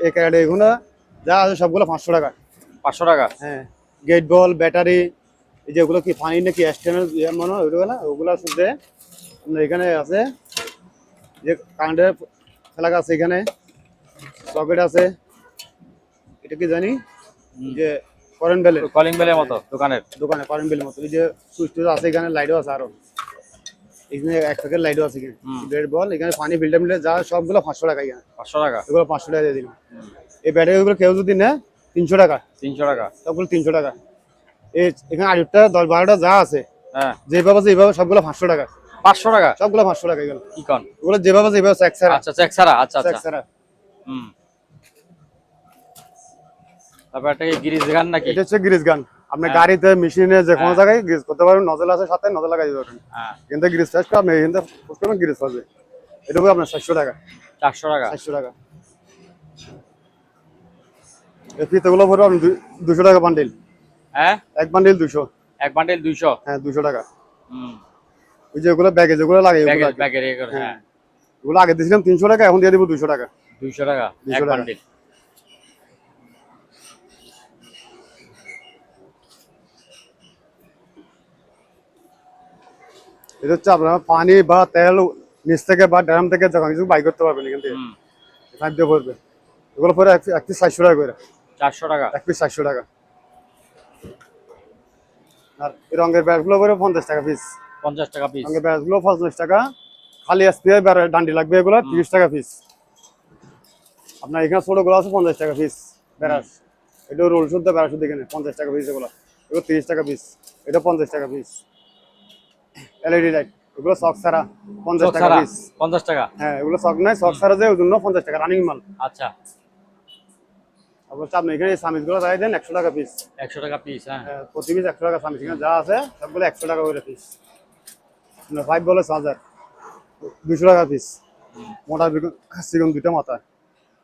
[SPEAKER 2] এই ক্যারেটে এগুলো যা আছে সবগুলো 500 টাকা।
[SPEAKER 1] 500 টাকা।
[SPEAKER 2] হ্যাঁ গেট বল, ব্যাটারি, এই যে ওগুলো কি পানি নাকি এক্সটার্নাল মনে হয় ওইগুলো না, ওগুলো শুনতে আপনার এখানে আছে যে কারেন্টের ফেলাকা আছে, এখানে সকেট আছে, এটা কি জানি যে কারেন্ট বেলের
[SPEAKER 1] কলিং বেলের মতো দোকানের।
[SPEAKER 2] দোকানে কারেন্ট বেলের মতো। এই যে সুইচ টুইচ আছে, এখানে লাইটও আছে, আরো এখানে এক প্যাকেট লাইটও আছে এখানে। গেট বল, এখানে পানি ফিল্টার মিলে যা সবগুলো 500 টাকা। এখানে
[SPEAKER 1] 500 টাকা।
[SPEAKER 2] এগুলো 500 টাকা দিয়ে দিলাম। এই ব্যাটারিগুলো কেউ যদি নেয় 300 টাকা।
[SPEAKER 1] 300 টাকা।
[SPEAKER 2] সবগুলো 300 টাকা। এই এখানে আরেকটা 10-12টা যা আছে
[SPEAKER 1] হ্যাঁ
[SPEAKER 2] যেভাবে আছে এইভাবে সবগুলো 500 টাকা।
[SPEAKER 1] 500 টাকা।
[SPEAKER 2] সবগুলো 500 টাকা। এগুলো
[SPEAKER 1] কি কোন?
[SPEAKER 2] ওগুলো যেভাবে আছে এইভাবে চেক ছাড়া।
[SPEAKER 1] আচ্ছা চেক ছাড়া। আচ্ছা
[SPEAKER 2] চেক
[SPEAKER 1] আচ্ছা।
[SPEAKER 2] ছাড়া।
[SPEAKER 1] হুম, তারপর একটা গিরিজ গান নাকি?
[SPEAKER 2] এটা হচ্ছে গ্রিজ গান। আপনি
[SPEAKER 1] হ্যাঁ।
[SPEAKER 2] গাড়িতে, মেশিনে যে কোনো
[SPEAKER 1] হ্যাঁ।
[SPEAKER 2] জায়গায় গ্রিজ করতে পারবেন, নজল আছে সাথে, নজল লাগাই দিতে পারবেন।
[SPEAKER 1] হ্যাঁ
[SPEAKER 2] এখান থেকে গ্রিজ টেস্ট করে আপনি এখান থেকে পোস্ট করবেন, গ্রিজ পাবে। এটা হবে আপনার 400 টাকা।
[SPEAKER 1] 400 টাকা।
[SPEAKER 2] 400 টাকা। এই ফিতেগুলো পড়বে আপনি 200 টাকা বান্ডিল।
[SPEAKER 1] হ্যাঁ
[SPEAKER 2] এক বান্ডিল 200।
[SPEAKER 1] এক বান্ডেল 200।
[SPEAKER 2] হ্যাঁ 200 টাকা।
[SPEAKER 1] হুম,
[SPEAKER 2] ওই যে ওগুলো ব্যাগে যেগুলো লাগে ওগুলো
[SPEAKER 1] ব্যাগের
[SPEAKER 2] আর কি।
[SPEAKER 1] ব্যাগের ইয়ে করে। হ্যাঁ
[SPEAKER 2] ওগুলো আগে দিয়েছিলাম 300 টাকা, এখন দিয়ে দিব 200 টাকা।
[SPEAKER 1] 200 টাকা
[SPEAKER 2] 200
[SPEAKER 1] এক
[SPEAKER 2] টাকা।
[SPEAKER 1] বান্ডেল।
[SPEAKER 2] এটা হচ্ছে আপনার পানি বা তেল নিচ থেকে বা ড্রাম থেকে যখন কিছু বাই করতে পারবেন এখান থেকে।
[SPEAKER 1] হুম,
[SPEAKER 2] পাইপ দিয়ে পড়বে। এগুলো পরে এক পিস 400 টাকা করে।
[SPEAKER 1] 400 টাকা।
[SPEAKER 2] এক পিস 400 টাকা। আর এই রঙের ব্যাগগুলো পরে 50 টাকা পিস।
[SPEAKER 1] 50 টাকা পিস।
[SPEAKER 2] রঙের ব্যাগগুলো 50 টাকা। খালি এসপি ডান্ডি লাগবে এগুলো 30 টাকা পিস। আপনার এখানে ছোটগুলো আছে 50 টাকা পিস। ব্যারাস এটা রোল শুদ্ধ ব্যারাস শুদ্ধ, এখানে 50 টাকা পিস। এগুলো 30 টাকা পিস। এটা 50 টাকা পিস। এলইডি লাইট এগুলো সক ছাড়া 50 টাকা পিস।
[SPEAKER 1] 50 টাকা।
[SPEAKER 2] হ্যাঁ এগুলো সক নাই, সক ছাড়া যে ওই জন্য 50 টাকা রানিং মাল।
[SPEAKER 1] আচ্ছা
[SPEAKER 2] তারপর আপনি এখানে সামিজগুলো চাই দেন 100 টাকা পিস।
[SPEAKER 1] 100 টাকা পিস। হ্যাঁ
[SPEAKER 2] প্রতি পিস 100 টাকা সামিজ। এখানে যা আছে সবগুলো 100 টাকা করে পিস। 5 বলে 1000, 200 টাকা পিস। মোটা সিগন দুইটা মাথা,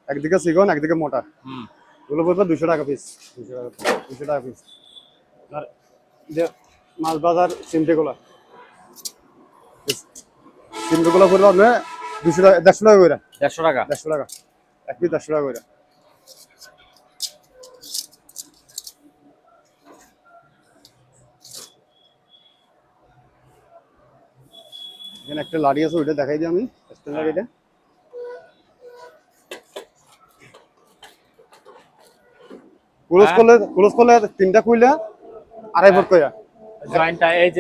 [SPEAKER 2] একদিকে সিগন একদিকে মোটা,
[SPEAKER 1] হুম,
[SPEAKER 2] এগুলো পড়বে 200 টাকা পিস। 200 টাকা পিস। আর যে মাছ বাজার সিমটেগুলো, সিমটেগুলো পড়বে আপনার 200 টাকা, 150 টাকা করে।
[SPEAKER 1] 150 টাকা।
[SPEAKER 2] 150 টাকা এক পিস, 150 টাকা করে। এখানে একটা লাড়ি আছে, ওইটা দেখাই দিই আমি। স্ট্যান্ডার্ড এটা ক্লোজ করলে 3টা খুইলা 2.5 ফুট কইরা।
[SPEAKER 1] জয়েন্টটা এই যে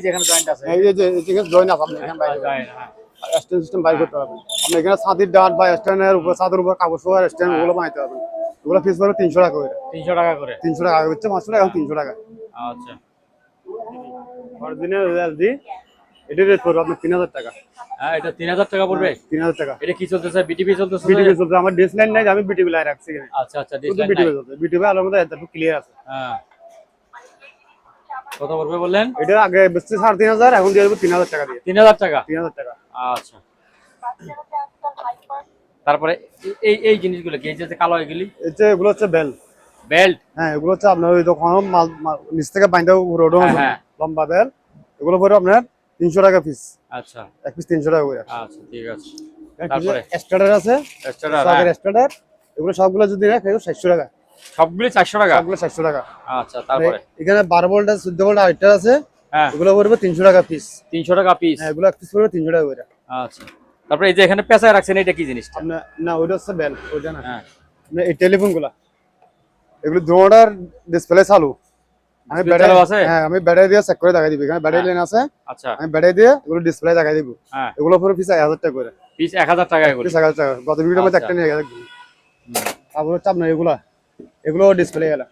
[SPEAKER 1] এখানে জয়েন্ট আছে।
[SPEAKER 2] এই যে এখানে জয়েন আছে, আপনি এখানে বাইরে
[SPEAKER 1] জয়েন্ট। হ্যাঁ
[SPEAKER 2] স্ট্যান্ড সিস্টেম বাইর করতে পারবেন। আপনি এখানে ছাদের ডাট বা স্ট্যান্ডের উপর, ছাদের উপর কাগজ শোয়ার স্ট্যান্ড ওগুলো বানাইতে পারবেন। ওগুলো পিস পড়বে 300 টাকা করে।
[SPEAKER 1] 300 টাকা করে।
[SPEAKER 2] 300 টাকা আগে হচ্ছে 500 টাকা, এখন 300 টাকা।
[SPEAKER 1] আচ্ছা
[SPEAKER 2] অরিজিনাল এলজি এটার রেট পড়বে আপনার 3000 টাকা।
[SPEAKER 1] হ্যাঁ এটা 3000 টাকা পড়বে।
[SPEAKER 2] 3000 টাকা।
[SPEAKER 1] এটা কি চলতেছে? বিটিপি চলতেছে?
[SPEAKER 2] বিটিভি চলছে, আমার ডিস লাইন নাই, আমি বিটিভি লাইন রাখছি এখানে।
[SPEAKER 1] আচ্ছা আচ্ছা
[SPEAKER 2] শুধু
[SPEAKER 1] ডিসলাইন
[SPEAKER 2] বিটিভি চলছে। বিটিভি আলোর মধ্যে একদম ক্লিয়ার আছে।
[SPEAKER 1] হ্যাঁ কত পড়বে বললেন?
[SPEAKER 2] এটা আগে বেচছে 3500, এখন দিয়ে দেবো 3000 টাকা দিয়ে।
[SPEAKER 1] 3000 টাকা।
[SPEAKER 2] 3000 টাকা।
[SPEAKER 1] আচ্ছা তারপরে এই এই জিনিসগুলো কি, এই যে কালো এগুলি?
[SPEAKER 2] এই যে এগুলো হচ্ছে বেল।
[SPEAKER 1] বেল্ট।
[SPEAKER 2] হ্যাঁ এগুলো হচ্ছে আপনার ওই দোকান নিচ থেকে বাইন্দা রোড
[SPEAKER 1] হ্যাঁ।
[SPEAKER 2] লম্বা বেল্ট, এগুলো পড়বে আপনার 300 টাকা পিস।
[SPEAKER 1] আচ্ছা
[SPEAKER 2] এক পিস 300 টাকা করে।
[SPEAKER 1] আচ্ছা ঠিক আছে। তারপরে
[SPEAKER 2] স্টার্টার আছে,
[SPEAKER 1] স্টার্টার,
[SPEAKER 2] স্টার্টার এগুলো সবগুলো যদি নেয় 700 টাকা।
[SPEAKER 1] সবগুলি 400 টাকা।
[SPEAKER 2] সবগুলো 700 টাকা।
[SPEAKER 1] আচ্ছা তারপরে
[SPEAKER 2] এখানে 12 ভোল্ট 14 ভোল্ট আরেকটা আছে,
[SPEAKER 1] হ্যাঁ
[SPEAKER 2] এগুলো পড়বে 300 টাকা পিস।
[SPEAKER 1] 300 টাকা পিস।
[SPEAKER 2] হ্যাঁ এগুলো এক পিস পড়বে 300 টাকা করে।
[SPEAKER 1] আচ্ছা তারপরে এই যে এখানে পেঁচায় রাখছেন, এটা কি জিনিসটা?
[SPEAKER 2] আপনার না ওইটা হচ্ছে বেল, ওইটা না।
[SPEAKER 1] হ্যাঁ
[SPEAKER 2] আপনার এই টেলিফোনগুলা এগুলো দুটোটার ডিসপ্লে চালু। আমি
[SPEAKER 1] Display
[SPEAKER 2] ব্যাটারি
[SPEAKER 1] চালু আছে?
[SPEAKER 2] হ্যাঁ আমি ব্যাটারি দিয়ে চেক করে দেখাই দিব। এখানে ব্যাটারি
[SPEAKER 1] হ্যাঁ।
[SPEAKER 2] লাইন আছে,
[SPEAKER 1] আচ্ছা
[SPEAKER 2] আমি ব্যাটারি দিয়ে এগুলো ডিসপ্লে দেখাই দিব।
[SPEAKER 1] হ্যাঁ
[SPEAKER 2] এগুলো পুরো পিস 1000 টাকা করে।
[SPEAKER 1] পিস 1000 টাকা করে।
[SPEAKER 2] পিস 1000 টাকা। গত ভিডিওর মধ্যে
[SPEAKER 1] আচ্ছা।
[SPEAKER 2] একটা নিয়ে গেছে। তারপর হচ্ছে আপনার এগুলো ডিসপ্লে গেলা।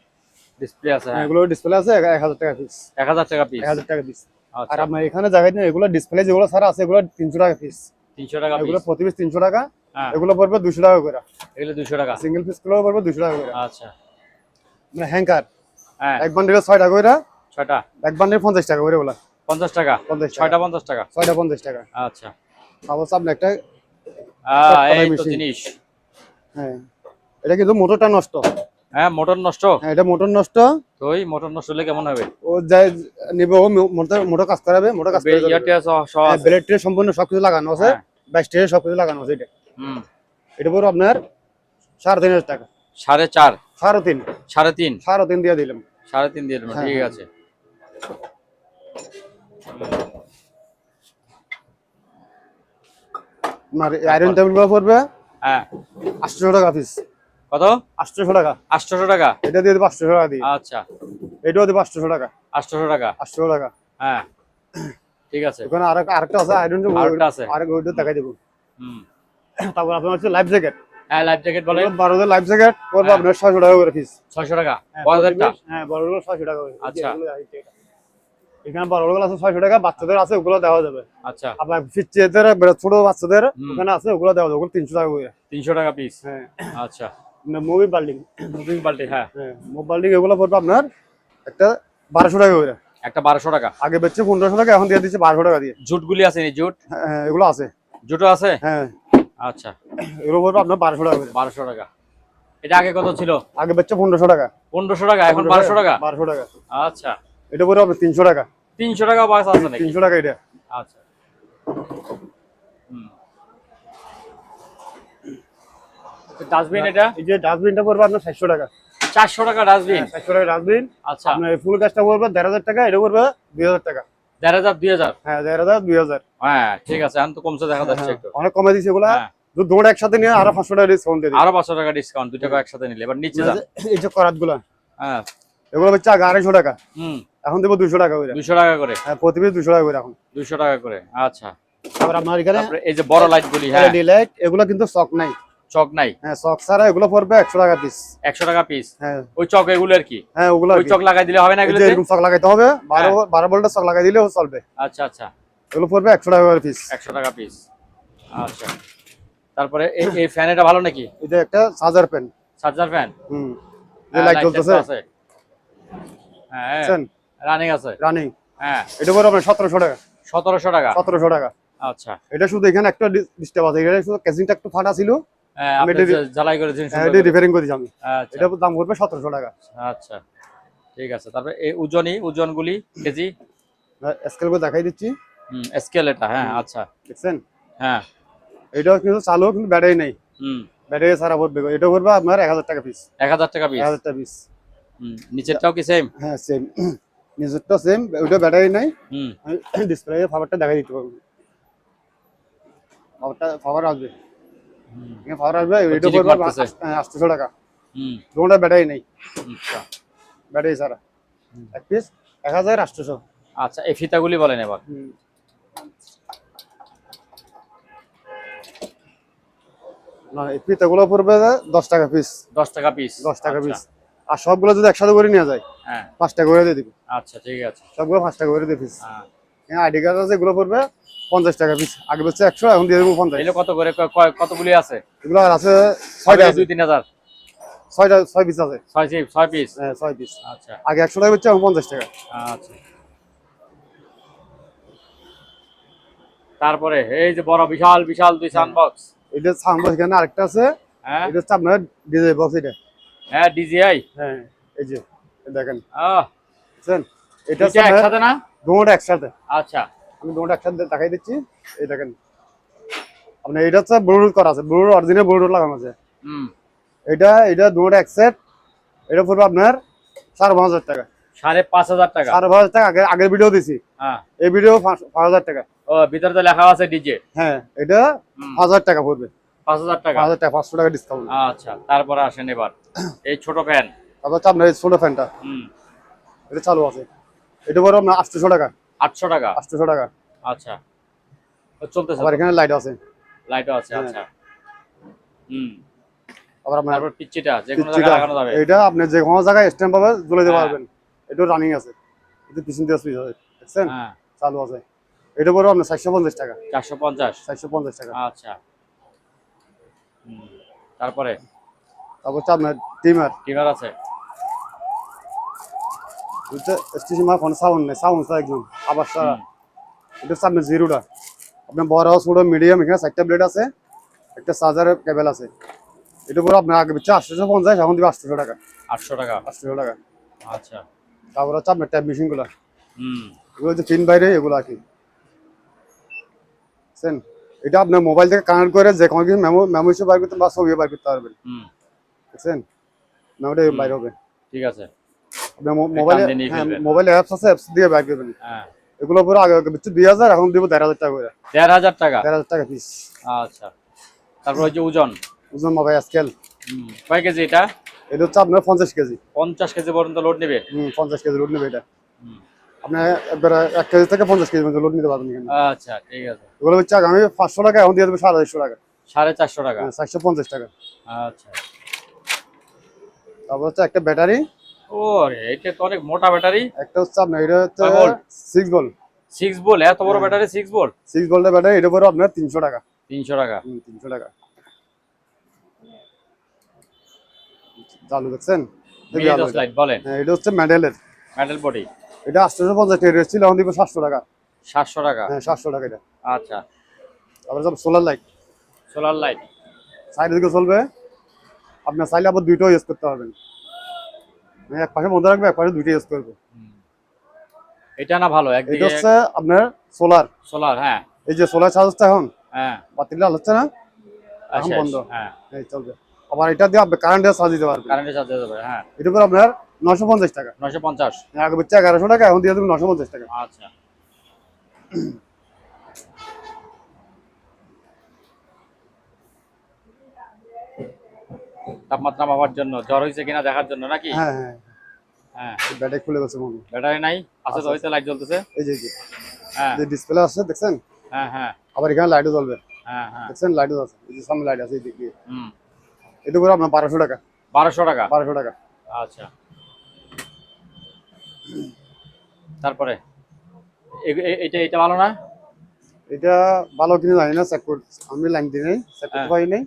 [SPEAKER 1] ডিসপ্লে আছে, হ্যাঁ
[SPEAKER 2] এগুলো ডিসপ্লে আছে 1000 টাকা পিস।
[SPEAKER 1] 1000 টাকা পিস।
[SPEAKER 2] 1000 টাকা পিস। আর
[SPEAKER 1] আচ্ছা
[SPEAKER 2] আপনার এখানে জায়গায় নিয়ে এগুলো ডিসপ্লে যেগুলো সারা আছে এগুলো 300 টাকা পিস।
[SPEAKER 1] 300 টাকা
[SPEAKER 2] এগুলো
[SPEAKER 1] পিস।
[SPEAKER 2] প্রতি পিস 300 টাকা।
[SPEAKER 1] হ্যাঁ
[SPEAKER 2] এগুলো পড়বে 200 টাকা করে।
[SPEAKER 1] এগুলো 200 টাকা।
[SPEAKER 2] সিঙ্গেল পিস গুলো পড়বে 200 টাকা করে।
[SPEAKER 1] আচ্ছা
[SPEAKER 2] মানে হ্যাঙ্কার
[SPEAKER 1] হ্যাঁ
[SPEAKER 2] এক বান্ডেলে 6 টাকা করে,
[SPEAKER 1] 6টা
[SPEAKER 2] এক বান্ডেল 50 টাকা করে বলা।
[SPEAKER 1] 50 টাকা।
[SPEAKER 2] 50 টাকা।
[SPEAKER 1] 6টা 50 টাকা।
[SPEAKER 2] 6টা 50 টাকা।
[SPEAKER 1] আচ্ছা
[SPEAKER 2] তারপর আপনি একটা
[SPEAKER 1] এই তো
[SPEAKER 2] মেশিন।
[SPEAKER 1] জিনিস।
[SPEAKER 2] হ্যাঁ এটা কিন্তু মোটরটা নষ্ট।
[SPEAKER 1] হ্যাঁ মোটর নষ্ট।
[SPEAKER 2] হ্যাঁ এটা মোটর নষ্ট।
[SPEAKER 1] তো এই মোটর নষ্ট হলে কেমন হবে?
[SPEAKER 2] ও যাই নিবে ও মোটর কাজ করাবে, মোটর কাজ করে
[SPEAKER 1] ইয়ারটা সহ আছে।
[SPEAKER 2] ব্লেড ট্রে সম্পূর্ণ সবকিছু লাগানো আছে,
[SPEAKER 1] হ্যাঁ।
[SPEAKER 2] 22 ট্রে সবকিছু লাগানো আছে।
[SPEAKER 1] হুম
[SPEAKER 2] এটা পুরো আপনার 3500 টাকা।
[SPEAKER 1] 4.5
[SPEAKER 2] 3.5
[SPEAKER 1] 3.5
[SPEAKER 2] 3.5 দিয়ে দিলাম।
[SPEAKER 1] 3.5 দিয়ে দেবেন,
[SPEAKER 2] হ্যাঁ,
[SPEAKER 1] ঠিক
[SPEAKER 2] হ্যাঁ।
[SPEAKER 1] আছে।
[SPEAKER 2] আপনার আয়রন টেবিল গুলো পড়বে
[SPEAKER 1] হ্যাঁ
[SPEAKER 2] 800 টাকা পিস।
[SPEAKER 1] কত?
[SPEAKER 2] 800 টাকা।
[SPEAKER 1] 800 টাকা।
[SPEAKER 2] এটা দিয়ে দেবো 800 টাকা দিয়ে।
[SPEAKER 1] আচ্ছা
[SPEAKER 2] এটাও দেবো 800 টাকা।
[SPEAKER 1] 800 টাকা।
[SPEAKER 2] 800 টাকা।
[SPEAKER 1] হ্যাঁ ঠিক আছে।
[SPEAKER 2] ওখানে আরেকটা আছে আয়রন টেবিল,
[SPEAKER 1] আরেকটা আছে।
[SPEAKER 2] আরেক ওইটা দেখাই দেবো।
[SPEAKER 1] হুম
[SPEAKER 2] তারপর আপনার হচ্ছে লাইফ জ্যাকেট।
[SPEAKER 1] হ্যাঁ লাইফ জ্যাকেট বলে
[SPEAKER 2] 12 লাইফ জ্যাকেট পড়বে
[SPEAKER 1] হ্যাঁ।
[SPEAKER 2] আপনার 600 টাকা করে পিস।
[SPEAKER 1] 600 টাকা। বড়দেরটা?
[SPEAKER 2] হ্যাঁ বড়গুলো 600 টাকা করে।
[SPEAKER 1] আচ্ছা।
[SPEAKER 2] এখানে বড়গুলো আছে 600 টাকা, বাচ্চাদের আছে ওগুলো দেওয়া যাবে।
[SPEAKER 1] আচ্ছা
[SPEAKER 2] আপনার ফিচ্ছেদের ছোট বাচ্চাদের ওখানে আছে ওগুলো দেওয়া যাবে, ওগুলো 300 টাকা করে।
[SPEAKER 1] 300 টাকা পিস।
[SPEAKER 2] হ্যাঁ
[SPEAKER 1] আচ্ছা
[SPEAKER 2] মুভি বাল্ডিং,
[SPEAKER 1] মুভিং বাল্টি, হ্যাঁ
[SPEAKER 2] হ্যাঁ মুভ বাল্ডিং এগুলো পড়বে আপনার একটা 1200 টাকা করে।
[SPEAKER 1] একটা 1200 টাকা।
[SPEAKER 2] আগে বেচছে 1500 টাকা, এখন দিয়ে দিচ্ছে 1200 টাকা দিয়ে।
[SPEAKER 1] জুটগুলি আছে নি? জুট
[SPEAKER 2] হ্যাঁ এগুলো আছে।
[SPEAKER 1] জুটও আছে?
[SPEAKER 2] হ্যাঁ
[SPEAKER 1] আচ্ছা
[SPEAKER 2] এগুলো পড়বে আপনার 1200 টাকা করে।
[SPEAKER 1] 1200 টাকা। এটা আগে কত ছিল?
[SPEAKER 2] আগে বেচছে 1500 টাকা।
[SPEAKER 1] 1500 টাকা, এখন 1200 টাকা।
[SPEAKER 2] 1200 টাকা।
[SPEAKER 1] আচ্ছা
[SPEAKER 2] এটা পড়বে আপনার 300 টাকা।
[SPEAKER 1] 300 টাকা বাস আছে নাকি?
[SPEAKER 2] 300 টাকা এটা।
[SPEAKER 1] আচ্ছা হুম ডাস্টবিন, এটা
[SPEAKER 2] এই যে ডাস্টবিনটা পড়বে আপনার 700 টাকা।
[SPEAKER 1] 400 টাকা ডাস্টবিন।
[SPEAKER 2] 700 টাকা ডাস্টবিন।
[SPEAKER 1] আচ্ছা
[SPEAKER 2] আপনার ফুল গাছটা পড়বে 1500 টাকা, এটা পড়বে 2000 টাকা।
[SPEAKER 1] 1500 2000।
[SPEAKER 2] হ্যাঁ 1500 2000।
[SPEAKER 1] হ্যাঁ ঠিক আছে, এখন তো কমছে দেখা যাচ্ছে একটু।
[SPEAKER 2] অনেক কমে দিছে এগুলা।
[SPEAKER 1] হ্যাঁ
[SPEAKER 2] দুটো একসাথে নিয়ে আরো 500 টাকা ডিসকাউন্ট দিয়ে দিই।
[SPEAKER 1] আরো 500 টাকা ডিসকাউন্ট, 2 টাকা একসাথে নিলে। এবার নিচে যান।
[SPEAKER 2] এই যে করাতগুলা
[SPEAKER 1] হ্যাঁ
[SPEAKER 2] এগুলো হচ্ছে আগে 250 টাকা,
[SPEAKER 1] হুম
[SPEAKER 2] এখন দেবো 200 টাকা করে।
[SPEAKER 1] 200 টাকা করে।
[SPEAKER 2] হ্যাঁ প্রতি পিস 200 টাকা করে এখন।
[SPEAKER 1] 200 টাকা করে। আচ্ছা
[SPEAKER 2] তারপর আপনার এখানে
[SPEAKER 1] তারপরে এই যে বড় লাইট গুলি, হ্যাঁ
[SPEAKER 2] এলইডি লাইট, এগুলো কিন্তু স্টক নাই।
[SPEAKER 1] চক নাই?
[SPEAKER 2] হ্যাঁ স্টক ছাড়া এগুলো পড়বে 100 টাকা পিস।
[SPEAKER 1] 100 টাকা পিস।
[SPEAKER 2] হ্যাঁ
[SPEAKER 1] ওই চক এগুলো আর কি?
[SPEAKER 2] হ্যাঁ ওগুলো
[SPEAKER 1] ওই চক লাগাই দিলে হবে না
[SPEAKER 2] এই যে
[SPEAKER 1] এগুলোতে?
[SPEAKER 2] এরকম স্টক লাগাইতে হবে, 12 ভোল্টের স্টক লাগাই দিলেও চলবে।
[SPEAKER 1] আচ্ছা আচ্ছা
[SPEAKER 2] এগুলো পড়বে 100 টাকা করে পিস।
[SPEAKER 1] 100 টাকা পিস। আচ্ছা তারপরে এই ফ্যান, এটা ভালো নাকি?
[SPEAKER 2] এটা একটা চার্জার পেন।
[SPEAKER 1] Charger fan.
[SPEAKER 2] হুম যে লাইট জ্বলতেছে
[SPEAKER 1] আছে, হ্যাঁ
[SPEAKER 2] বুঝছেন,
[SPEAKER 1] রানিং আছে।
[SPEAKER 2] রানিং।
[SPEAKER 1] হ্যাঁ
[SPEAKER 2] এটা পড়বে আপনার 1700 টাকা।
[SPEAKER 1] 1700 টাকা।
[SPEAKER 2] 1700 টাকা।
[SPEAKER 1] আচ্ছা
[SPEAKER 2] এটা শুধু এখানে একটা ডিস্টার্ব আছে, এটা শুধু কেসিংটা একটু ফাটা ছিল,
[SPEAKER 1] হ্যাঁ
[SPEAKER 2] আমি
[SPEAKER 1] আপনি
[SPEAKER 2] এটা
[SPEAKER 1] জ্বালাই করেছেন
[SPEAKER 2] হ্যাঁ
[SPEAKER 1] সুন্দর
[SPEAKER 2] এটা
[SPEAKER 1] করে।
[SPEAKER 2] রিপেয়ারিং করেছি আমি।
[SPEAKER 1] আচ্ছা
[SPEAKER 2] এটা দাম পড়বে 1700 টাকা।
[SPEAKER 1] আচ্ছা ঠিক আছে। তারপরে এই ওজনগুলি কেজি
[SPEAKER 2] স্কেল করে দেখাই দিচ্ছি,
[SPEAKER 1] স্কেল এটা, হ্যাঁ আচ্ছা
[SPEAKER 2] দেখছেন।
[SPEAKER 1] হ্যাঁ
[SPEAKER 2] এটাও কিন্তু চালু, কিন্তু ব্যাটারি নেই,
[SPEAKER 1] হুম
[SPEAKER 2] ব্যাটারি ছাড়া পড়বে। এটা পড়বে আপনার 1000 টাকা পিস।
[SPEAKER 1] 1000 টাকা পিস।
[SPEAKER 2] 1000 টাকা পিস।
[SPEAKER 1] নিচেরটাও কি সেম?
[SPEAKER 2] হ্যাঁ সেম, নিজেরটা সেম, ওইটা ব্যাটারি নাই।
[SPEAKER 1] হুম
[SPEAKER 2] ডিসপ্লে ফাওয়ারটা দেখাই দিতে পারবো, ফাওয়ার আসবে, ফাওয়ার আসবে। এটা
[SPEAKER 1] ঝিলিক
[SPEAKER 2] পড়বে
[SPEAKER 1] মারতেছে।
[SPEAKER 2] 800 টাকা।
[SPEAKER 1] হুম
[SPEAKER 2] দুটোটা ব্যাটারি নেই,
[SPEAKER 1] আচ্ছা
[SPEAKER 2] ব্যাটারি ছাড়া। এক পিস 1800।
[SPEAKER 1] আচ্ছা এই ফিতাগুলি বলেন এবার।
[SPEAKER 2] না এই ফিতাগুলো পড়বে 10 টাকা পিস।
[SPEAKER 1] 10 টাকা পিস।
[SPEAKER 2] 10 টাকা পিস। আর সবগুলো যদি একসাথে করে নিয়ে যায়
[SPEAKER 1] হ্যাঁ
[SPEAKER 2] 5 টাকা করে দিয়ে দিবি।
[SPEAKER 1] আচ্ছা ঠিক আছে।
[SPEAKER 2] সবগুলো 5 টাকা করে দিয়ে পিস।
[SPEAKER 1] হ্যাঁ
[SPEAKER 2] আইডি কার্ড আছে, এগুলো পড়বে 50 টাকা পিস। আগে হচ্ছে 100, এখন দিয়ে দেবো 50।
[SPEAKER 1] এগুলো কত করে? কতগুলি আছে?
[SPEAKER 2] এগুলো আর আছে 6টা আছে।
[SPEAKER 1] 2-3000।
[SPEAKER 2] 6 পিস আছে।
[SPEAKER 1] 6 পিস।
[SPEAKER 2] হ্যাঁ 6 পিস।
[SPEAKER 1] আচ্ছা
[SPEAKER 2] আগে 100 টাকা হচ্ছে, এখন 50 টাকা।
[SPEAKER 1] আচ্ছা তারপরে এই যে বড় বিশাল বিশাল 2 সাউন্ড বক্স।
[SPEAKER 2] এটা সাউন্ড বক্স, এখানে আরেকটা আছে।
[SPEAKER 1] হ্যাঁ
[SPEAKER 2] এটা হচ্ছে আপনার ডিজে বক্স। এটা
[SPEAKER 1] হ্যাঁ ডিজিআই।
[SPEAKER 2] হ্যাঁ এই যে এই দেখেন
[SPEAKER 1] আহ
[SPEAKER 2] বুঝছেন, এটা
[SPEAKER 1] দুইটা
[SPEAKER 2] হচ্ছে
[SPEAKER 1] একসাথে না?
[SPEAKER 2] দুটোটা একসাথে।
[SPEAKER 1] আচ্ছা।
[SPEAKER 2] আমি দুটোটা একসাথে দেখাই দিচ্ছি। এই দেখেন আপনার এটা হচ্ছে ব্লুটুথ করা আছে, ব্লুটুথ অরিজিনাল ব্লুটুথ লাগানো আছে।
[SPEAKER 1] হুম।
[SPEAKER 2] এটা দুটোটা এক সেট। এটা পড়বে আপনার 5,500 টাকা।
[SPEAKER 1] 5,500 টাকা।
[SPEAKER 2] 5,500 টাকা। আগের ভিডিও দিছি,
[SPEAKER 1] হ্যাঁ।
[SPEAKER 2] এই ভিডিও 5,000 টাকা।
[SPEAKER 1] ও ভিতরে তো লেখা আছে ডিজে।
[SPEAKER 2] হ্যাঁ এটা 5,000 টাকা পড়বে।
[SPEAKER 1] 5,000 টাকা।
[SPEAKER 2] 5,000 টাকা, 500 টাকা ডিসকাউন্ট।
[SPEAKER 1] আচ্ছা তারপরে আসেন এবার এই ছোট ফ্যান।
[SPEAKER 2] তারপর হচ্ছে আপনার এই ছোট ফ্যানটা,
[SPEAKER 1] হুম।
[SPEAKER 2] এটা চালু আছে। এটা পড়বে আপনার 800 টাকা।
[SPEAKER 1] 800 টাকা।
[SPEAKER 2] 800 টাকা।
[SPEAKER 1] আচ্ছা ও চলতেছে
[SPEAKER 2] আবার
[SPEAKER 1] তো?
[SPEAKER 2] এখানে লাইট আছে।
[SPEAKER 1] লাইটও আছে।
[SPEAKER 2] হ্যাঁ।
[SPEAKER 1] আচ্ছা। হুম।
[SPEAKER 2] আবার আপনার
[SPEAKER 1] তারপর পিচ্চিটা যে কোনো
[SPEAKER 2] পিচ্চিটা,
[SPEAKER 1] জায়গায় লাগানো যাবে।
[SPEAKER 2] এটা আপনি যে কোনো জায়গায় স্ট্যান্ড পাবে ঝুলে দিতে
[SPEAKER 1] হ্যাঁ।
[SPEAKER 2] পারবেন। এটা রানিং আছে, এটা পিছন দিয়ে সুইচ আছে, দেখছেন
[SPEAKER 1] হ্যাঁ।
[SPEAKER 2] চালু আছে। এটা পড়বে আপনার 450 টাকা।
[SPEAKER 1] 450।
[SPEAKER 2] 450 টাকা।
[SPEAKER 1] আচ্ছা। হুম। তারপরে
[SPEAKER 2] তারপর হচ্ছে আপনার টিমার,
[SPEAKER 1] টিমার আছে।
[SPEAKER 2] এটা স্টেশন মার ফোন সাউন্ড নেই, সাউন্ড একদম আবার সারা।
[SPEAKER 1] হুম।
[SPEAKER 2] এটা হচ্ছে আপনার জিরোটা। আপনার বড় ছোট মিডিয়াম, এখানে 4টা ব্লেড আছে, একটা চার্জারের কেবল আছে। এটা পরে আপনার আগে পিছিয়ে 850, এখন দিবে 800 টাকা।
[SPEAKER 1] 800 টাকা।
[SPEAKER 2] 800 টাকা।
[SPEAKER 1] আচ্ছা।
[SPEAKER 2] তারপর হচ্ছে আপনার ট্যাব মেশিন গুলা,
[SPEAKER 1] হুম।
[SPEAKER 2] এগুলো হচ্ছে পিন বাইরে, এগুলো আর কি বুঝছেন। এটা আপনার মোবাইল থেকে কানেক্ট করে যে কোনো কিছু মেমো হিসেবে বার করতে বা ছবি বার করতে পারবেন,
[SPEAKER 1] হুম।
[SPEAKER 2] বুঝছেন। মেমোটা বাইরে হবে।
[SPEAKER 1] ঠিক আছে।
[SPEAKER 2] আপনার মোবাইলে,
[SPEAKER 1] টান দিয়ে নিয়ে
[SPEAKER 2] হ্যাঁ
[SPEAKER 1] ফেলবেন।
[SPEAKER 2] মোবাইলে অ্যাপস আছে, অ্যাপস দিয়ে বার করবেন।
[SPEAKER 1] হ্যাঁ।
[SPEAKER 2] এগুলো পুরো আগে হচ্ছে 2,000, এখন দিব 1,500 টাকা করে।
[SPEAKER 1] 1,500 টাকা।
[SPEAKER 2] 1,500 টাকা পিস।
[SPEAKER 1] আচ্ছা। তারপর ওই যে ওজন।
[SPEAKER 2] ওজন মোবাইল স্কেল,
[SPEAKER 1] কয় কেজি এটা?
[SPEAKER 2] এটা হচ্ছে আপনার 50 কেজি।
[SPEAKER 1] 50 কেজি পর্যন্ত লোড নেবে।
[SPEAKER 2] 50 কেজি লোড নেবে এটা।
[SPEAKER 1] হুম।
[SPEAKER 2] আপনি একবার 1 কেজি থেকে 50 কেজি পর্যন্ত লোড নিতে পারবেন এখানে।
[SPEAKER 1] আচ্ছা ঠিক আছে।
[SPEAKER 2] এগুলো হচ্ছে আমি 500 টাকা, এখন দিয়ে দেবো 450 টাকা।
[SPEAKER 1] 450 টাকা।
[SPEAKER 2] 450 টাকা।
[SPEAKER 1] আচ্ছা।
[SPEAKER 2] তারপর হচ্ছে একটা ব্যাটারি,
[SPEAKER 1] ও এটা তো অনেক মোটা ব্যাটারি।
[SPEAKER 2] একটা হচ্ছে আপনার এটা হচ্ছে
[SPEAKER 1] কয় ভোল্ট?
[SPEAKER 2] 6 ভোল্ট।
[SPEAKER 1] 6 ভোল্ট? এত বড় ব্যাটারি 6 ভোল্ট?
[SPEAKER 2] 6 ভোল্টের ব্যাটারি, এটা পড়বে আপনার 300 টাকা।
[SPEAKER 1] 300 টাকা।
[SPEAKER 2] 300 টাকা। চালু দেখছেন।
[SPEAKER 1] মিনি 10 লাইট বলেন।
[SPEAKER 2] হ্যাঁ এটা হচ্ছে মেডেলের,
[SPEAKER 1] মেটাল বডি।
[SPEAKER 2] এটা 850 টাকা ছিল, এখন দিব 700 টাকা।
[SPEAKER 1] 700 টাকা।
[SPEAKER 2] হ্যাঁ 700 টাকা এটা।
[SPEAKER 1] আচ্ছা।
[SPEAKER 2] তারপরে সব solar light,
[SPEAKER 1] solar light.
[SPEAKER 2] Side দিকে চলবে। আপনার চাইলে আবার দুইটাও ইউজ করতে পারবেন, মানে এক পাশে মধ্যে রাখবে, এক পাশে দুইটা ইউজ করবে।
[SPEAKER 1] এটা না ভালো
[SPEAKER 2] এটা
[SPEAKER 1] একদিকে
[SPEAKER 2] হচ্ছে আপনার সোলার।
[SPEAKER 1] সোলার। হ্যাঁ।
[SPEAKER 2] এই যে সোলার চার্জ হচ্ছে এখন,
[SPEAKER 1] হ্যাঁ।
[SPEAKER 2] বাতিল লাল হচ্ছে না, এখন
[SPEAKER 1] শেষ।
[SPEAKER 2] বন্ধ।
[SPEAKER 1] হ্যাঁ।
[SPEAKER 2] এই চলবে। আবার এটা দিয়ে আপনি কারেন্টে চার্জ দিতে পারবেন।
[SPEAKER 1] কারেন্টে চার্জ দিতে হবে। হ্যাঁ।
[SPEAKER 2] এটার উপর আপনার 950 টাকা।
[SPEAKER 1] 950।
[SPEAKER 2] আগে হচ্ছে 1100 টাকা, এখন দিয়ে দেবেন 950 টাকা।
[SPEAKER 1] আচ্ছা। তাপমাত্রা মাপার জন্য, জ্বর হয়েছে কিনা দেখার জন্য নাকি?
[SPEAKER 2] হ্যাঁ হ্যাঁ,
[SPEAKER 1] হ্যাঁ।
[SPEAKER 2] ব্যাটারি খুলে গেছে মনে হয়।
[SPEAKER 1] ব্যাটারি নাই? আছে তো,
[SPEAKER 2] আছে,
[SPEAKER 1] হইতে লাইট জ্বলতেছে।
[SPEAKER 2] এই যে
[SPEAKER 1] হ্যাঁ।
[SPEAKER 2] যে ডিসপ্লে আছে দেখছেন,
[SPEAKER 1] হ্যাঁ। হ্যাঁ।
[SPEAKER 2] আবার এখানে লাইটও জ্বলবে,
[SPEAKER 1] হ্যাঁ। হ্যাঁ।
[SPEAKER 2] দেখছেন লাইটও আছে, এই যে সামনে লাইট আছে এই দিক দিয়ে।
[SPEAKER 1] হুম।
[SPEAKER 2] এটা করে আপনার 1200 টাকা।
[SPEAKER 1] 1200 টাকা।
[SPEAKER 2] 1200 টাকা।
[SPEAKER 1] আচ্ছা। তারপরে এটা এটা ভালো না?
[SPEAKER 2] এটা ভালো কিনে জানি না, চেক করে আমি লাইন দিই নাই, চেক করতে
[SPEAKER 1] হ্যাঁ।
[SPEAKER 2] পারি নাই।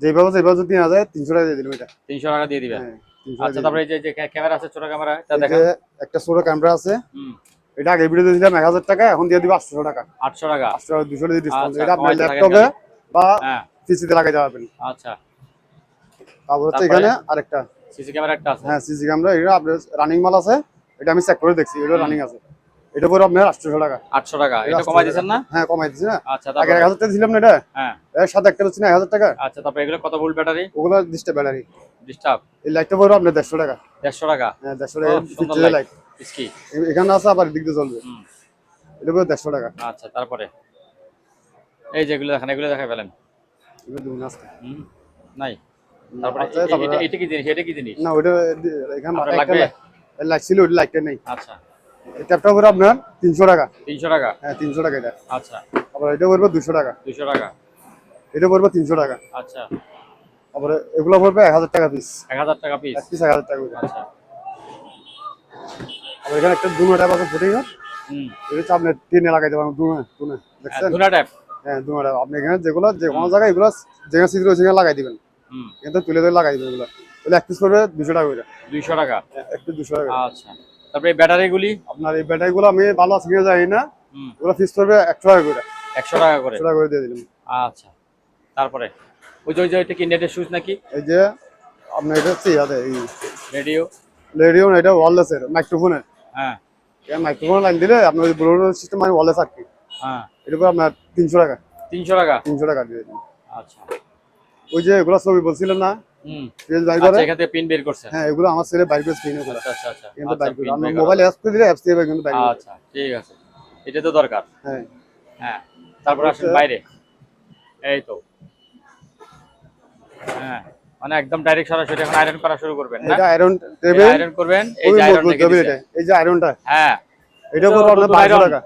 [SPEAKER 2] যেভাবে যদি না যায় 300 টাকা দিয়ে দিলাম এটা।
[SPEAKER 1] 300 টাকা দিয়ে দিবেন।
[SPEAKER 2] হ্যাঁ 300
[SPEAKER 1] আচ্ছা।
[SPEAKER 2] টাকা
[SPEAKER 1] তারপরে
[SPEAKER 2] দিয়ে
[SPEAKER 1] এই যে ক্যামেরা আছে, ছোট ক্যামেরা, এটা
[SPEAKER 2] দিলাম।
[SPEAKER 1] দেখেন।
[SPEAKER 2] এই যে একটা ছোট ক্যামেরা আছে,
[SPEAKER 1] হুম।
[SPEAKER 2] এটা আগে ভিডিও দিয়েছিলাম 1000 টাকা, এখন দিয়ে দিব 800 টাকা।
[SPEAKER 1] 800 টাকা।
[SPEAKER 2] 800 টাকা, 200 টাকা ডিসকাউন্ট।
[SPEAKER 1] আচ্ছা,
[SPEAKER 2] এটা আপনার
[SPEAKER 1] কমাইতে থাকেন
[SPEAKER 2] ল্যাপটপে
[SPEAKER 1] খালি।
[SPEAKER 2] বা
[SPEAKER 1] হ্যাঁ।
[SPEAKER 2] পিসিতে লাগাইতে পারবেন।
[SPEAKER 1] আচ্ছা।
[SPEAKER 2] তারপর হচ্ছে
[SPEAKER 1] তারপরে?
[SPEAKER 2] এখানে আরেকটা,
[SPEAKER 1] সিসি ক্যামেরা একটা আছে।
[SPEAKER 2] হ্যাঁ সিসি ক্যামেরা, এটা আপনার রানিং মাল আছে, এটা আমি চেক করে দেখছি, এটা রানিং আছে। এটা পরে আপনার 800 টাকা।
[SPEAKER 1] 800 টাকা। এটা কমাই দিয়েছেন না?
[SPEAKER 2] হ্যাঁ কমাই দিচ্ছি না,
[SPEAKER 1] আচ্ছা।
[SPEAKER 2] আগে
[SPEAKER 1] তারপরে?
[SPEAKER 2] 1000 টাকা দিছিলাম না, এটা
[SPEAKER 1] হ্যাঁ।
[SPEAKER 2] এর সাথে একটা হচ্ছে না 1000 টাকা।
[SPEAKER 1] আচ্ছা। তারপরে এগুলো কত ভোল্ট ব্যাটারি?
[SPEAKER 2] ওগুলো ডিসটা ব্যাটারি।
[SPEAKER 1] ডিস্টার্ব।
[SPEAKER 2] এই লাইটটা পরে আপনার 150 টাকা।
[SPEAKER 1] 150 টাকা।
[SPEAKER 2] হ্যাঁ 150
[SPEAKER 1] ও,
[SPEAKER 2] টাকা
[SPEAKER 1] সুন্দর
[SPEAKER 2] ফিক্সড লাইট।
[SPEAKER 1] কি?
[SPEAKER 2] এখানে আছে, আবার দিক দিয়ে চলবে।
[SPEAKER 1] হুম।
[SPEAKER 2] এটা পরে 150 টাকা।
[SPEAKER 1] আচ্ছা। তারপরে এই যেগুলো দেখেন, এগুলো দেখাই ফেলেন।
[SPEAKER 2] এগুলো দুন আছে।
[SPEAKER 1] হুম। নাই। তারপরে
[SPEAKER 2] আছে, তারপরে
[SPEAKER 1] এটা কি জিনিস? এটা কি জিনিস?
[SPEAKER 2] না ওটা এখানে
[SPEAKER 1] আপনার
[SPEAKER 2] একটা
[SPEAKER 1] লাগবে?
[SPEAKER 2] লাইট ছিল, ওটা লাইটটা নেই।
[SPEAKER 1] আচ্ছা।
[SPEAKER 2] এই ট্যাপটা পরে আপনার 300 টাকা।
[SPEAKER 1] 300 টাকা।
[SPEAKER 2] হ্যাঁ 300 টাকা এটা।
[SPEAKER 1] আচ্ছা।
[SPEAKER 2] আবার এটা পড়বে 200 টাকা।
[SPEAKER 1] 200 টাকা।
[SPEAKER 2] এটা পড়বে 300 টাকা।
[SPEAKER 1] আচ্ছা।
[SPEAKER 2] তারপরে এগুলো পড়বে 1000 টাকা পিস।
[SPEAKER 1] 1000 টাকা পিস।
[SPEAKER 2] এক পিস 1000 টাকা করে।
[SPEAKER 1] আচ্ছা।
[SPEAKER 2] আবার এখানে একটা দুনো ট্যাপ আছে ফুটিং,
[SPEAKER 1] হুম।
[SPEAKER 2] এটা হচ্ছে আপনি টেনে লাগাইতে পারবেন, দুনো দুনো দেখছেন।
[SPEAKER 1] ধুনা ট্যাপ।
[SPEAKER 2] হ্যাঁ দুনো ট্যাপ, আপনি এখানে যেগুলো যে কোনো জায়গায় এগুলো যেখানে ছিদ্র আছে সেখানে লাগাই দিবেন,
[SPEAKER 1] হুম।
[SPEAKER 2] এখানে তুলে ধরে লাগাই দিবেন। এগুলো তাহলে এক পিস করবে 200 টাকা করে।
[SPEAKER 1] 200 টাকা।
[SPEAKER 2] এক পিস 200 টাকা করে।
[SPEAKER 1] আচ্ছা। তারপরে এই ব্যাটারিগুলি?
[SPEAKER 2] আপনার এই ব্যাটারিগুলো আমি ভালো আছে কিনা জানি না,
[SPEAKER 1] হুম।
[SPEAKER 2] ওগুলো পিস করবে 100 টাকা করে।
[SPEAKER 1] 100 টাকা করে।
[SPEAKER 2] 100 টাকা করে দিয়ে দিলাম।
[SPEAKER 1] আচ্ছা। তারপরে ওই যে এটা কি নেটের সুইচ নাকি?
[SPEAKER 2] এই যে আপনার এটা হচ্ছে ইয়াতে এই
[SPEAKER 1] রেডিও।
[SPEAKER 2] রেডিও এটা ওয়্যারলেসের মাইক্রোফোনের।
[SPEAKER 1] হ্যাঁ
[SPEAKER 2] এই মাইক্রোফোন লাইন দিলে আপনার ওই ব্লুটুথ সিস্টেম মানে ওয়্যারলেস আর কি।
[SPEAKER 1] হ্যাঁ।
[SPEAKER 2] এটা করে আপনার 300 টাকা।
[SPEAKER 1] 300 টাকা।
[SPEAKER 2] 300 টাকা দিয়ে দিন।
[SPEAKER 1] আচ্ছা।
[SPEAKER 2] ওই যে এগুলো ছবি বলছিলাম না,
[SPEAKER 1] হুম।
[SPEAKER 2] পেজ বাইর
[SPEAKER 1] আচ্ছা,
[SPEAKER 2] করে।
[SPEAKER 1] এখান থেকে পিন বের করছেন।
[SPEAKER 2] হ্যাঁ, এগুলো আমার ছেলে বাইর করে পিন এগুলো।
[SPEAKER 1] আচ্ছা আচ্ছা আচ্ছা।
[SPEAKER 2] কিন্তু বাইর করে
[SPEAKER 1] পিন
[SPEAKER 2] আমরা
[SPEAKER 1] বের করা
[SPEAKER 2] মোবাইল
[SPEAKER 1] যাবে।
[SPEAKER 2] অ্যাপস দিয়ে অ্যাপস দিয়ে কিন্তু বাইর করে।
[SPEAKER 1] আচ্ছা ঠিক আছে, এটা তো দরকার।
[SPEAKER 2] হ্যাঁ
[SPEAKER 1] হ্যাঁ, তারপর আসেন বাইরে। এই তো। হ্যাঁ, মানে একদম ডাইরেক্ট সরাসরি এখন আয়রন করা শুরু করবেন না?
[SPEAKER 2] এটা আয়রন টেবিল।
[SPEAKER 1] আয়রন করবেন, এই যে আয়রন রেখে দিয়েছেন।
[SPEAKER 2] এই যে আয়রনটা,
[SPEAKER 1] হ্যাঁ,
[SPEAKER 2] এটা পুরো আপনার 1200 টাকা।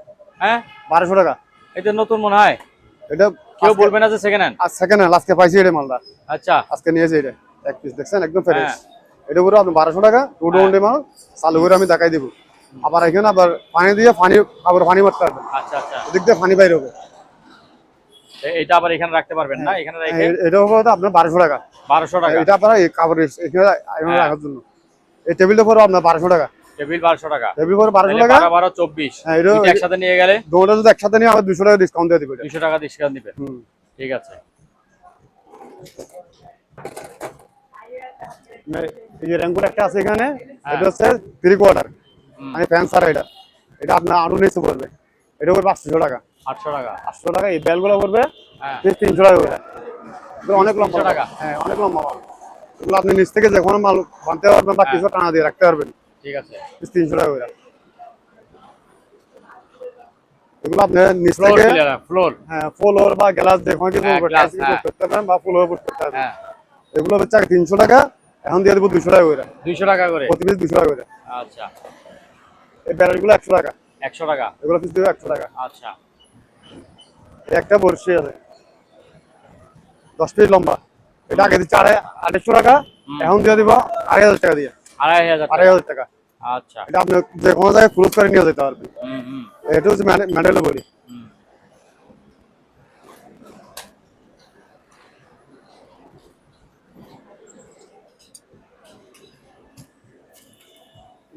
[SPEAKER 1] হ্যাঁ
[SPEAKER 2] 1200 টাকা।
[SPEAKER 1] এটা নতুন মনে হয়,
[SPEAKER 2] এটা
[SPEAKER 1] কেউ বলবে না যে সেকেন্ড হ্যান্ড।
[SPEAKER 2] আর সেকেন্ড হ্যান্ড আজকে পাইছি এটা মালটা।
[SPEAKER 1] আচ্ছা
[SPEAKER 2] আজকে নিয়েছি এটা এক পিস, দেখছেন একদম ফ্রেশ।
[SPEAKER 1] হ্যাঁ।
[SPEAKER 2] এটা পুরো আপনি 1200 টাকা টু ডোন্টে মাল চালু করে আমি দেখাই দিব। আবার এখানে আবার পানি দিয়ে আবার পানি মারতে হবে।
[SPEAKER 1] আচ্ছা আচ্ছা।
[SPEAKER 2] এদিক দিয়ে পানি বাইর হবে।
[SPEAKER 1] এটা আবার এখানে রাখতে পারবেন না? এখানে রেখে
[SPEAKER 2] এটা হবে আপনার 1200 টাকা।
[SPEAKER 1] 1200 টাকা।
[SPEAKER 2] এটা আপনার এই কাপড় এখানে আয়রন রাখার জন্য। এই টেবিলটা পুরো আপনার 1200 টাকা।
[SPEAKER 1] টেবিল 1200 টাকা।
[SPEAKER 2] টেবিল পুরো 1200 টাকা।
[SPEAKER 1] 12 12 24।
[SPEAKER 2] হ্যাঁ, এটা
[SPEAKER 1] এটা একসাথে নিয়ে গেলে
[SPEAKER 2] দুটো যদি একসাথে নিয়ে আমরা 200 টাকা ডিসকাউন্ট দিয়ে দিব।
[SPEAKER 1] 200 টাকা ডিসকাউন্ট দিবেন।
[SPEAKER 2] হুম।
[SPEAKER 1] ঠিক আছে।
[SPEAKER 2] এই যে র্যাঙ্কুর একটা আছে এখানে, এটা হচ্ছে 3 কোয়ার্টার মানে ফ্যান সারা। এটা আপনার আরো নিচে পড়বে। এটা পড়বে 800 টাকা।
[SPEAKER 1] 800 টাকা।
[SPEAKER 2] 800 টাকা। এই বেলগুলো পড়বে
[SPEAKER 1] হ্যাঁ
[SPEAKER 2] 300 টাকা করে। এগুলো অনেক লম্বা
[SPEAKER 1] 300 টাকা।
[SPEAKER 2] হ্যাঁ, অনেক লম্বা মাল। এগুলো আপনি নিচ থেকে যে কোনো মাল বানতে পারবেন বা কিছু টানা দিয়ে রাখতে পারবেন।
[SPEAKER 1] ঠিক আছে।
[SPEAKER 2] 300 টাকা করে। এগুলো আপনি নিচ
[SPEAKER 1] ফ্লোর
[SPEAKER 2] থেকে
[SPEAKER 1] ক্লিয়ার, ফ্লোর।
[SPEAKER 2] হ্যাঁ ফ্লোর বা গ্লাস যে কোনো কিছু
[SPEAKER 1] হ্যাঁ, glass, হ্যাঁ।
[SPEAKER 2] করতে পারেন বা ফ্লোর করতে পারেন।
[SPEAKER 1] হ্যাঁ
[SPEAKER 2] এগুলো হচ্ছে 300 টাকা, এখন দিয়ে দেবো 200 টাকা করে।
[SPEAKER 1] 200 টাকা করে।
[SPEAKER 2] প্রতি পিস 200 টাকা করে।
[SPEAKER 1] আচ্ছা।
[SPEAKER 2] এই ব্যারেলগুলো 100 টাকা।
[SPEAKER 1] 100 টাকা।
[SPEAKER 2] এগুলো পিস দেবে 100 টাকা।
[SPEAKER 1] আচ্ছা।
[SPEAKER 2] এই একটা বড়শি আছে 10 ফিট লম্বা। এটা আগে দিচ্ছে 250 টাকা, এখন দিয়ে দিব 2500 টাকা দিয়ে।
[SPEAKER 1] 2500 টাকা।
[SPEAKER 2] 2500 টাকা।
[SPEAKER 1] আচ্ছা।
[SPEAKER 2] এটা আপনি যে কোনো জায়গায় ক্লোজ করে নিয়ে যেতে পারবেন।
[SPEAKER 1] হুম হুম
[SPEAKER 2] এটা হচ্ছে মেটালের বডি।
[SPEAKER 1] হুম।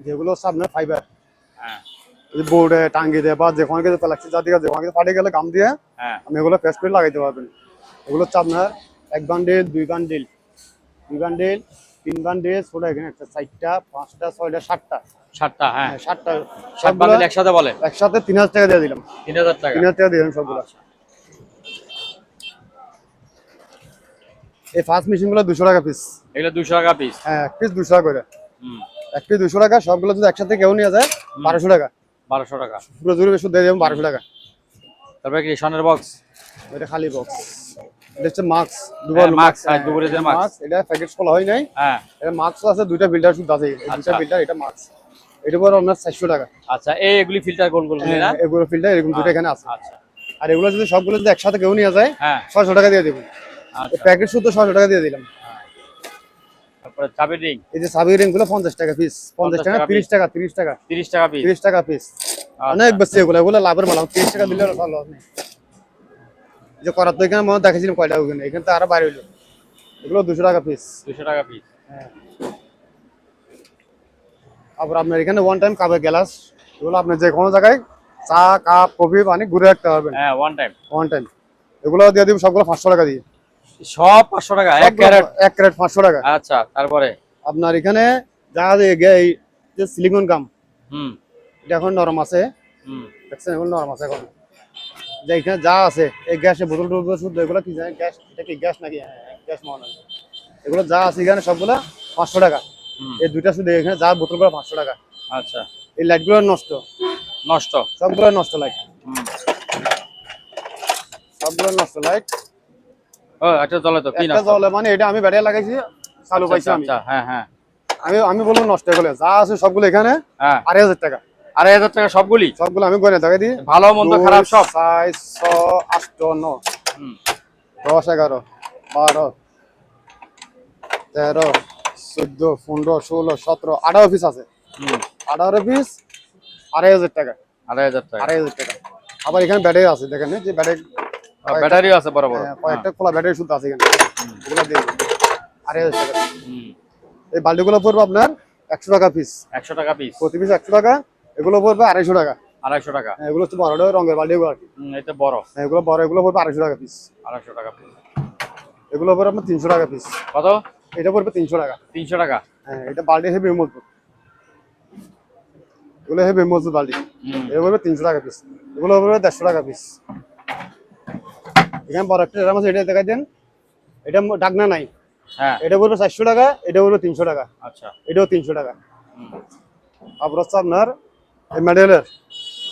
[SPEAKER 2] যেগুলো হচ্ছে আপনার ফাইবার,
[SPEAKER 1] হ্যাঁ
[SPEAKER 2] বোর্ডে টাঙ্গি দিয়ে বা যে কোনো কিছু প্লাস্টিক জাতীয় যে কোনো কিছু ফাটে গেলে গাম দিয়ে
[SPEAKER 1] হ্যাঁ।
[SPEAKER 2] আপনি এগুলো পেস্ট করে লাগাইতে পারবেন। এগুলো হচ্ছে আপনার 1 বান্ডিল, 2 বান্ডিল, 2 বান্ডিল, 3 বান্ডিল, ছোট এখানে একটা 4টা, 5টা, 6টা, 7টা।
[SPEAKER 1] 7টা। হ্যাঁ
[SPEAKER 2] 7টা
[SPEAKER 1] 7 বান্ডেল একসাথে বলে
[SPEAKER 2] একসাথে 3000 টাকা দিয়ে দিলাম।
[SPEAKER 1] 3000 টাকা।
[SPEAKER 2] 3000 টাকা দিয়ে দিলাম সবগুলো।
[SPEAKER 1] আচ্ছা।
[SPEAKER 2] এই ফার্স্ট মেশিনগুলো 200 টাকা পিস।
[SPEAKER 1] এগুলো 200 টাকা পিস।
[SPEAKER 2] হ্যাঁ, এক পিস 200 টাকা করে।
[SPEAKER 1] হুম।
[SPEAKER 2] এক পিস 200 টাকা। সবগুলো যদি একসাথে কেউ নিয়ে যায় 1200 টাকা।
[SPEAKER 1] 1200 টাকা।
[SPEAKER 2] পুরো জুড়ে বেশি দিয়ে দেবেন 1200 টাকা।
[SPEAKER 1] তারপরে কি সনের বক্স?
[SPEAKER 2] এটা খালি বক্স। এটা হচ্ছে মাস্ক,
[SPEAKER 1] মাস্ক, দুপুরে যে মাস্ক।
[SPEAKER 2] এটা প্যাকেট খোলা হয় নাই।
[SPEAKER 1] হ্যাঁ
[SPEAKER 2] এটা মাস্ক আছে, দুইটা বিল্ডার শুদ্ধ আছে। এই দুইটা
[SPEAKER 1] আচ্ছা।
[SPEAKER 2] বিল্ডার, এটা মাস্ক। এটা পরে আপনার 400 টাকা।
[SPEAKER 1] আচ্ছা, এগুলি ফিল্টার কোনগুলি না?
[SPEAKER 2] এগুলো ফিল্টার এরকম দুটো এখানে আছে।
[SPEAKER 1] আচ্ছা।
[SPEAKER 2] আর এগুলো যদি সবগুলো যদি একসাথে কেউ নিয়ে যায়
[SPEAKER 1] হ্যাঁ
[SPEAKER 2] 600 টাকা দিয়ে দেবেন।
[SPEAKER 1] আচ্ছা।
[SPEAKER 2] প্যাকেট শুদ্ধ 600 টাকা দিয়ে দিলাম।
[SPEAKER 1] তারপরে চাবি রিং।
[SPEAKER 2] এই যে সাবি রিং গুলো 50 টাকা পিস। 50 টাকা, 30 টাকা, 30 টাকা,
[SPEAKER 1] 30 টাকা পিস।
[SPEAKER 2] 30 টাকা পিস। অনেক বেশি এগুলো লাভের মাল। 30 টাকা দিলে ভালো হবে। এই যে করার তো এখানে মনে দেখাইছিলাম কয়টা ওখানে, এখানে তো আরো বাইরে হইলো। এগুলো 200 টাকা পিস।
[SPEAKER 1] 200 টাকা পিস।
[SPEAKER 2] হ্যাঁ। আবার আপনার এখানে ওয়ান টাইম কাপের গ্লাস, এগুলো আপনি যে কোনো জায়গায় চা, কাপ, কফি, পানি ঘুরে রাখতে পারবেন
[SPEAKER 1] হ্যাঁ ওয়ান টাইম।
[SPEAKER 2] One time. এগুলো দিয়ে দিব সবগুলো 500 টাকা দিয়ে।
[SPEAKER 1] সব 500 টাকা এক ক্যারেট?
[SPEAKER 2] এক ক্যারেট 500 টাকা।
[SPEAKER 1] আচ্ছা, তারপরে
[SPEAKER 2] আপনার এখানে যা এই যে সিলিকন গাম,
[SPEAKER 1] হুম
[SPEAKER 2] এটা এখন নরম আছে।
[SPEAKER 1] হুম।
[SPEAKER 2] দেখছেন এগুলো নরম আছে এখন। যে এখানে যা আছে এই গ্যাসে বোতল টোতল শুদ্ধ, এগুলো কি জানেন গ্যাস? এটা কি গ্যাস নাকি? হ্যাঁ গ্যাস মনে হয়। এগুলো যা আছে এখানে সবগুলো 500 টাকা। এই দুইটা শুধু এখানে যা বোতলগুলো 500 টাকা।
[SPEAKER 1] আচ্ছা।
[SPEAKER 2] এই লাইটগুলো নষ্ট,
[SPEAKER 1] নষ্ট
[SPEAKER 2] সবগুলো নষ্ট লাইট,
[SPEAKER 1] হুম।
[SPEAKER 2] সবগুলো নষ্ট লাইট।
[SPEAKER 1] ও একটা জ্বলে তো কি
[SPEAKER 2] একটা
[SPEAKER 1] নষ্ট?
[SPEAKER 2] জ্বলে মানে এটা আমি ব্যাটারি লাগাইছি, চালু পাইছি আমি।
[SPEAKER 1] আচ্ছা হ্যাঁ হ্যাঁ।
[SPEAKER 2] আমি বলবো নষ্ট এগুলো যা আছে সবগুলো এখানে
[SPEAKER 1] হ্যাঁ
[SPEAKER 2] 2500 টাকা।
[SPEAKER 1] 2500 টাকা সবগুলি?
[SPEAKER 2] সবগুলো আমি গনে দেখাই দিই।
[SPEAKER 1] ভালো মন্দ খারাপ সব?
[SPEAKER 2] 4 6 8 9
[SPEAKER 1] হুম
[SPEAKER 2] 10 11 12 13 14 15 16 17 18 পিস আছে।
[SPEAKER 1] হুম
[SPEAKER 2] 18 পিস 2500 টাকা।
[SPEAKER 1] 2500 টাকা।
[SPEAKER 2] 2500 টাকা। আবার এখানে ব্যাটারি আছে, দেখেন এই যে ব্যাটারি,
[SPEAKER 1] ব্যাটারিও আছে বড় বড়?
[SPEAKER 2] কয়েকটা খোলা ব্যাটারি শুদ্ধ আছে এখানে। এগুলো দিয়ে 2500 টাকা।
[SPEAKER 1] হুম।
[SPEAKER 2] এই বালতিগুলো পড়বে আপনার 100 টাকা পিস।
[SPEAKER 1] 100 টাকা পিস?
[SPEAKER 2] প্রতি পিস 100 টাকা। এগুলো পড়বে 250 টাকা।
[SPEAKER 1] 250 টাকা?
[SPEAKER 2] এগুলো হচ্ছে বড় রঙের বালতিগুলো আর কি।
[SPEAKER 1] এটা বড়?
[SPEAKER 2] এগুলো বড়, এগুলো পড়বে 250 টাকা পিস।
[SPEAKER 1] 250 টাকা পিস।
[SPEAKER 2] এগুলো পড়বে আপনার 300 টাকা পিস।
[SPEAKER 1] কত?
[SPEAKER 2] এটা পড়বে 300 টাকা।
[SPEAKER 1] 300 টাকা।
[SPEAKER 2] হ্যাঁ, এটা বালতি হেভি মজবুত, এগুলো হেভি মজবুত বালতি। এটা পড়বে 300 টাকা পিস, এগুলো পড়বে 150 টাকা পিস। এখানে বড় একটা ড্রাম আছে, এটা দেখাই দেন। এটা ডাকনা নাই।
[SPEAKER 1] হ্যাঁ,
[SPEAKER 2] এটা পড়বে 400 টাকা, এটা পড়বে 300 টাকা,
[SPEAKER 1] আচ্ছা।
[SPEAKER 2] এটাও 300 টাকা। তারপর হচ্ছে আপনার এই মেডেলের,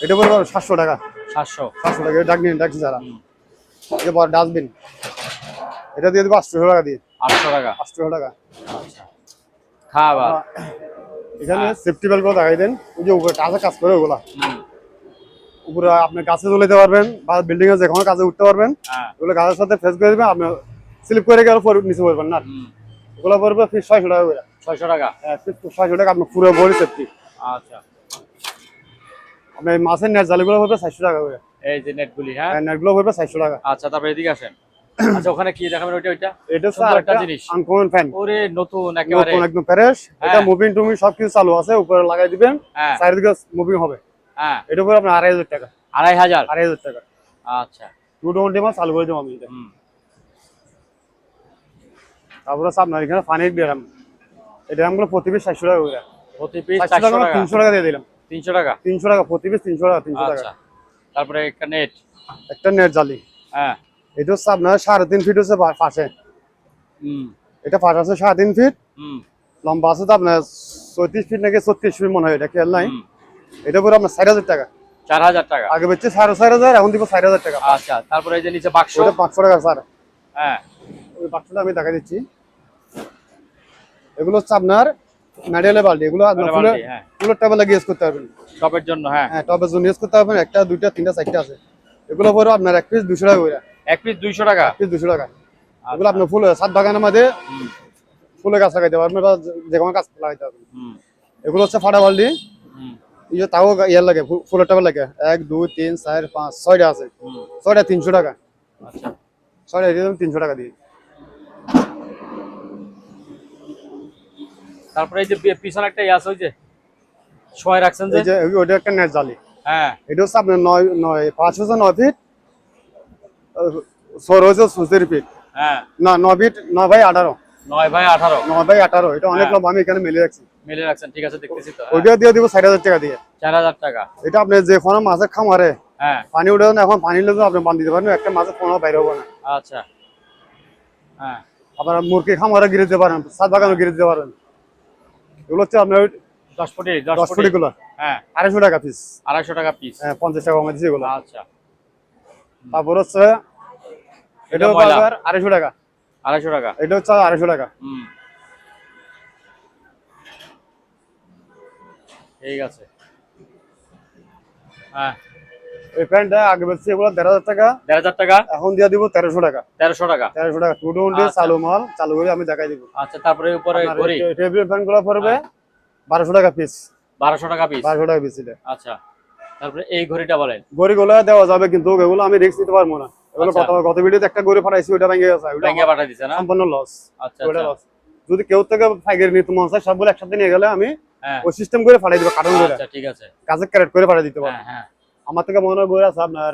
[SPEAKER 2] এটা পড়বে 700 টাকা।
[SPEAKER 1] 700।
[SPEAKER 2] 700 টাকা, এটা ডাকছি যারা। এটা বড় ডাস্টবিন, এটা দিয়ে দেবো 800 টাকা দিয়ে।
[SPEAKER 1] 800 টাকা।
[SPEAKER 2] 800 টাকা।
[SPEAKER 1] আচ্ছা, খাবার।
[SPEAKER 2] এখানে সেফটি বেল্ট গুলো দেখাই দেন, ওই যে উপরে টাচে কাজ করে ওগুলা। উপরে আপনি গাছে তুলতে পারবেন বা বিল্ডিং এ যে কোনো কাজে উঠতে পারবেন।
[SPEAKER 1] হ্যাঁ,
[SPEAKER 2] ওগুলো গাছের সাথে ফেস করে দিবেন, আপনি স্লিপ করে গেলে নিচে পড়বেন না। ওগুলো পড়বে ফিস 600 টাকা করে।
[SPEAKER 1] 600 টাকা।
[SPEAKER 2] হ্যাঁ, ফিস 600 টাকা, আপনার পুরো বডি সেফটি।
[SPEAKER 1] আচ্ছা,
[SPEAKER 2] আপনার এই মাছের নেট জালিগুলো পড়বে 400 টাকা করে।
[SPEAKER 1] এই যে নেটগুলি। হ্যাঁ,
[SPEAKER 2] নেটগুলো পড়বে 400 টাকা।
[SPEAKER 1] আচ্ছা, তারপরে এদিকে আসেন। আচ্ছা, ওখানে কি দেখাবেন? ওইটা
[SPEAKER 2] এটা হচ্ছে
[SPEAKER 1] সুন্দর একটা
[SPEAKER 2] একটা
[SPEAKER 1] জিনিস।
[SPEAKER 2] আনকমন ফ্যান,
[SPEAKER 1] ওরে নতুন একেবারে।
[SPEAKER 2] নতুন একদম ফ্রেশ। এটা
[SPEAKER 1] হ্যাঁ।
[SPEAKER 2] মুভিং টুমিং সবকিছু চালু আছে, উপরে লাগাই দিবেন,
[SPEAKER 1] হ্যাঁ,
[SPEAKER 2] চারিদিকে মুভিং হবে।
[SPEAKER 1] হ্যাঁ।
[SPEAKER 2] এটা পড়বে আপনার 2500 টাকা।
[SPEAKER 1] 2500।
[SPEAKER 2] 2500 টাকা।
[SPEAKER 1] আচ্ছা।
[SPEAKER 2] 220 মাস চালু করে দেবো আমি এটা। তারপরে হচ্ছে আপনার এখানে পানির ড্রাম, এই ড্রামগুলো প্রতি পিস 400 টাকা করে।
[SPEAKER 1] প্রতি পিস
[SPEAKER 2] 400
[SPEAKER 1] 400
[SPEAKER 2] টাকা,
[SPEAKER 1] টাকা।
[SPEAKER 2] 300 টাকা দিয়ে দিলাম।
[SPEAKER 1] 300 টাকা।
[SPEAKER 2] 300 টাকা প্রতি পিস, 300 টাকা, 300 টাকা।
[SPEAKER 1] আচ্ছা, তারপরে একটা নেট।
[SPEAKER 2] একটা নেট জালি,
[SPEAKER 1] হ্যাঁ।
[SPEAKER 2] এটা হচ্ছে আপনার 3.5 ফিট হচ্ছে পাশে। এটা পাশ আছে 3.5 ফিট, লম্বা আছে তো আপনার 34 ফিট নাকি 36 ফিট মনে হয়, এটা খেয়াল নাই। এটা পুরো আপনার 4000 টাকা।
[SPEAKER 1] 4000 টাকা।
[SPEAKER 2] আগে বেচছে 4500, এখন দিব 4000 টাকা।
[SPEAKER 1] আচ্ছা, তারপরে এই যে নিচে বাক্স।
[SPEAKER 2] ওটা 500 টাকা স্যার।
[SPEAKER 1] হ্যাঁ,
[SPEAKER 2] ওই বাক্সটা আমি দেখা দিচ্ছি। এগুলো হচ্ছে আপনার মেডেলে বালতি, এগুলো আপনার
[SPEAKER 1] বালতি, হ্যাঁ।
[SPEAKER 2] ফুলের টবে লাগিয়ে ইউজ করতে পারবেন।
[SPEAKER 1] টপের জন্য। হ্যাঁ,
[SPEAKER 2] হ্যাঁ, টবের জন্য ইউজ করতে পারবেন। একটা, দুইটা, তিনটা, চারটা আছে। এগুলো পরে আপনার এক পিস 200 টাকা করে।
[SPEAKER 1] এক পিস 200 টাকা।
[SPEAKER 2] এক পিস 200 টাকা। এগুলো আপনার ফুল ছাদ বাগানের মধ্যে ফুলে গাছ লাগাইতে পারবেন বা যে কোনো গাছ লাগাইতে পারবেন। এগুলো হচ্ছে ফাটা বালতি, এই যে তাও ইয়ার লাগে, ফুলের টবে লাগে। 1 2 3 4 5 6টা আছে। 6টা 300 টাকা।
[SPEAKER 1] আচ্ছা,
[SPEAKER 2] 6টা দিয়ে 300 টাকা দিয়ে।
[SPEAKER 1] তারপরে এই যে পিছনে একটা আছে, ওই যে শোয় রাখছেন
[SPEAKER 2] এই যে ওইটা একটা নেট জালি।
[SPEAKER 1] হ্যাঁ,
[SPEAKER 2] এটা হচ্ছে আপনার 5 হচ্ছে 9 ফিট, 4 হচ্ছে 64 ফিট।
[SPEAKER 1] হ্যাঁ,
[SPEAKER 2] না 9 ফিট, 9/18।
[SPEAKER 1] 9/18।
[SPEAKER 2] 9/18, এটা অনেক
[SPEAKER 1] হ্যাঁ।
[SPEAKER 2] লম্বা, আমি এখানে মিলে রাখছি।
[SPEAKER 1] মিলে রাখছেন, ঠিক আছে, দেখতেছি তো।
[SPEAKER 2] ওইটা দিয়ে দিব 4000 টাকা দিয়ে।
[SPEAKER 1] 4000 টাকা।
[SPEAKER 2] এটা আপনি যে কোনো মাছের খামারে
[SPEAKER 1] হ্যাঁ,
[SPEAKER 2] পানি উঠে না, এখন পানি লেগে আপনি বান দিতে পারেন, একটা মাছের কোনো বাইরে হবে না।
[SPEAKER 1] আচ্ছা। হ্যাঁ,
[SPEAKER 2] আপনার মুরগি খামারে গিরে দিতে পারেন, ছাদ বাগানে গিরে দিতে পারেন। এগুলো হচ্ছে আপনার
[SPEAKER 1] 10 ফুটি
[SPEAKER 2] 10 ফুটি গুলো
[SPEAKER 1] হ্যাঁ,
[SPEAKER 2] 250 টাকা পিস।
[SPEAKER 1] 250 টাকা পিস।
[SPEAKER 2] হ্যাঁ, 50 টাকা কমে দিচ্ছি এগুলো।
[SPEAKER 1] আচ্ছা,
[SPEAKER 2] তারপর হচ্ছে এটা
[SPEAKER 1] ময়লা।
[SPEAKER 2] 250 টাকা।
[SPEAKER 1] 250 টাকা।
[SPEAKER 2] এটা হচ্ছে 250 টাকা।
[SPEAKER 1] ঠিক আছে। হ্যাঁ,
[SPEAKER 2] এই প্যান্টটা আগে বেচছি এগুলো 1500 টাকা,
[SPEAKER 1] 1500 টাকা।
[SPEAKER 2] এখন দিয়ে দিব 1300 টাকা।
[SPEAKER 1] 1300 টাকা।
[SPEAKER 2] 1300 টাকা 220
[SPEAKER 1] আচ্ছা।
[SPEAKER 2] চালু মাল, চালু করে আমি দেখাই দিব।
[SPEAKER 1] আচ্ছা, তারপরে উপরে ঘড়ি।
[SPEAKER 2] টেবিল ফ্যান গুলো পড়বে 1200 টাকা পিস।
[SPEAKER 1] 1200 টাকা পিস।
[SPEAKER 2] 1200 টাকা পিস এটা।
[SPEAKER 1] আচ্ছা, তারপরে এই ঘড়িটা বলেন।
[SPEAKER 2] গড়িগুলো দেওয়া যাবে, কিন্তু এগুলো আমি রিস্ক নিতে পারবো না। এগুলো
[SPEAKER 1] আচ্ছা।
[SPEAKER 2] গত ভিডিওতে একটা গড়ি ফাটাইছি, ওটা ভেঙে গেছে, ওটা
[SPEAKER 1] ব্যাংকে পাঠিয়ে দিছে না?
[SPEAKER 2] সম্পূর্ণ লস।
[SPEAKER 1] আচ্ছা,
[SPEAKER 2] ওটা
[SPEAKER 1] আচ্ছা।
[SPEAKER 2] লস। যদি কেউ থেকে ফাইগের নিতে মন চায়, সবগুলো একসাথে নিয়ে গেলে আমি
[SPEAKER 1] হ্যাঁ,
[SPEAKER 2] ওই সিস্টেম করে ফাটাই দিব, কার্টন করে
[SPEAKER 1] আচ্ছা, ঠিক আছে।
[SPEAKER 2] কাজে ক্যারেট করে ফাটাই দিতে পারবো।
[SPEAKER 1] হ্যাঁ, হ্যাঁ।
[SPEAKER 2] আমার থেকে মনে হয় গড়ি আছে আপনার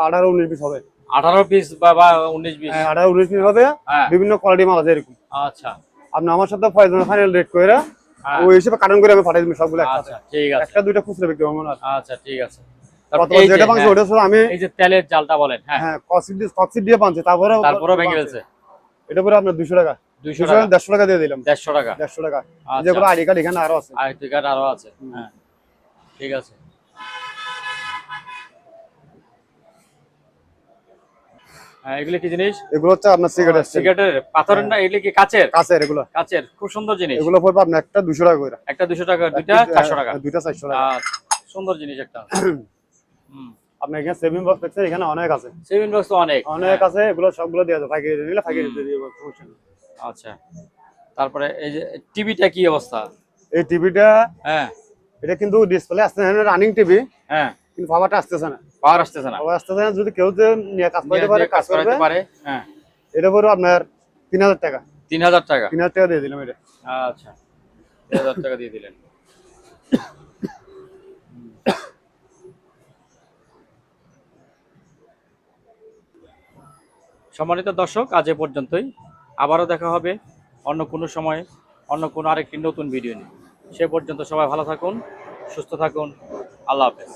[SPEAKER 2] 18 19 পিস হবে।
[SPEAKER 1] 18 পিস বা 19 পিস।
[SPEAKER 2] হ্যাঁ, 18 19 পিস হবে।
[SPEAKER 1] হ্যাঁ।
[SPEAKER 2] বিভিন্ন কোয়ালিটি মাল আছে এরকম।
[SPEAKER 1] আচ্ছা,
[SPEAKER 2] আপনি আমার সাথে ফাইনাল রেট করে
[SPEAKER 1] হ্যাঁ।
[SPEAKER 2] ওই হিসেবে কার্টন করে আমি ফাটাই দিব সবগুলো একসাথে।
[SPEAKER 1] আচ্ছা, ঠিক আছে।
[SPEAKER 2] একটা দুইটা খুচরা বিক্রি হবে না।
[SPEAKER 1] আচ্ছা, ঠিক আছে।
[SPEAKER 2] কত
[SPEAKER 1] তারপরে এই যে,
[SPEAKER 2] যেটা বাংলা ওটা শুধু আমি
[SPEAKER 1] এই যে তেলের জালটা বলেন। হ্যাঁ,
[SPEAKER 2] হ্যাঁ কক্সিড দিয়ে বানছি,
[SPEAKER 1] তারপরে ভেঙে গেছে।
[SPEAKER 2] এটা পুরো আপনার 200 টাকা।
[SPEAKER 1] 200 টাকা।
[SPEAKER 2] 150 টাকা দিয়ে দিলাম।
[SPEAKER 1] 150 টাকা।
[SPEAKER 2] 150 টাকা।
[SPEAKER 1] আচ্ছা।
[SPEAKER 2] যেগুলো আইডি কার্ড এখানে আরো আছে।
[SPEAKER 1] আইডি কার্ড আরো আছে। হ্যাঁ, ঠিক আছে। হ্যাঁ, এগুলি কি জিনিস?
[SPEAKER 2] এগুলো হচ্ছে আপনার সিগারেট
[SPEAKER 1] সিগারেটের পাথরের না, এগুলি কি কাচের?
[SPEAKER 2] কাছের, এগুলো
[SPEAKER 1] কাচের, খুব সুন্দর জিনিস।
[SPEAKER 2] এগুলো পড়বে আপনার একটা 200 টাকা করে।
[SPEAKER 1] একটা 200 টাকা, দুইটা 400 টাকা।
[SPEAKER 2] দুইটা 400 টাকা।
[SPEAKER 1] আচ্ছা, সুন্দর জিনিস একটা।
[SPEAKER 2] আপনি এখানে সেভিং বক্স দেখছেন, এখানে অনেক আছে।
[SPEAKER 1] সেভিং বক্স তো অনেক
[SPEAKER 2] অনেক আছে, এগুলো সবগুলো দেওয়া যায়, ফাইকারি নিলে ফাইকারি দিয়ে দিব, সমস্যা নেই।
[SPEAKER 1] আচ্ছা, তারপরে এই যে টিভিটা কি অবস্থা?
[SPEAKER 2] এই টিভিটা
[SPEAKER 1] হ্যাঁ,
[SPEAKER 2] এটা কিন্তু ডিসপ্লে আসছে না, রানিং টিভি,
[SPEAKER 1] হ্যাঁ,
[SPEAKER 2] কিন্তু পাওয়ারটা আসতেছে না।
[SPEAKER 1] পাওয়ার আসতেছে না।
[SPEAKER 2] পাওয়ার আসতেছে না, যদি কেউ যে নিয়ে কাজ করতে পারে, কাজ করবে।
[SPEAKER 1] করাতে পারে। হ্যাঁ,
[SPEAKER 2] এটা পড়বে আপনার 3000 টাকা।
[SPEAKER 1] 3000 টাকা।
[SPEAKER 2] 3000 টাকা দিয়ে দিলাম এটা।
[SPEAKER 1] আচ্ছা, 3000 টাকা দিয়ে দিলেন। সম্মানিত দর্শক, আজ এ পর্যন্তই। আবারও দেখা হবে অন্য কোনো সময় অন্য কোনো আরেকটি নতুন ভিডিও নিয়ে। সে পর্যন্ত সবাই ভালো থাকুন, সুস্থ থাকুন। আল্লাহ হাফেজ।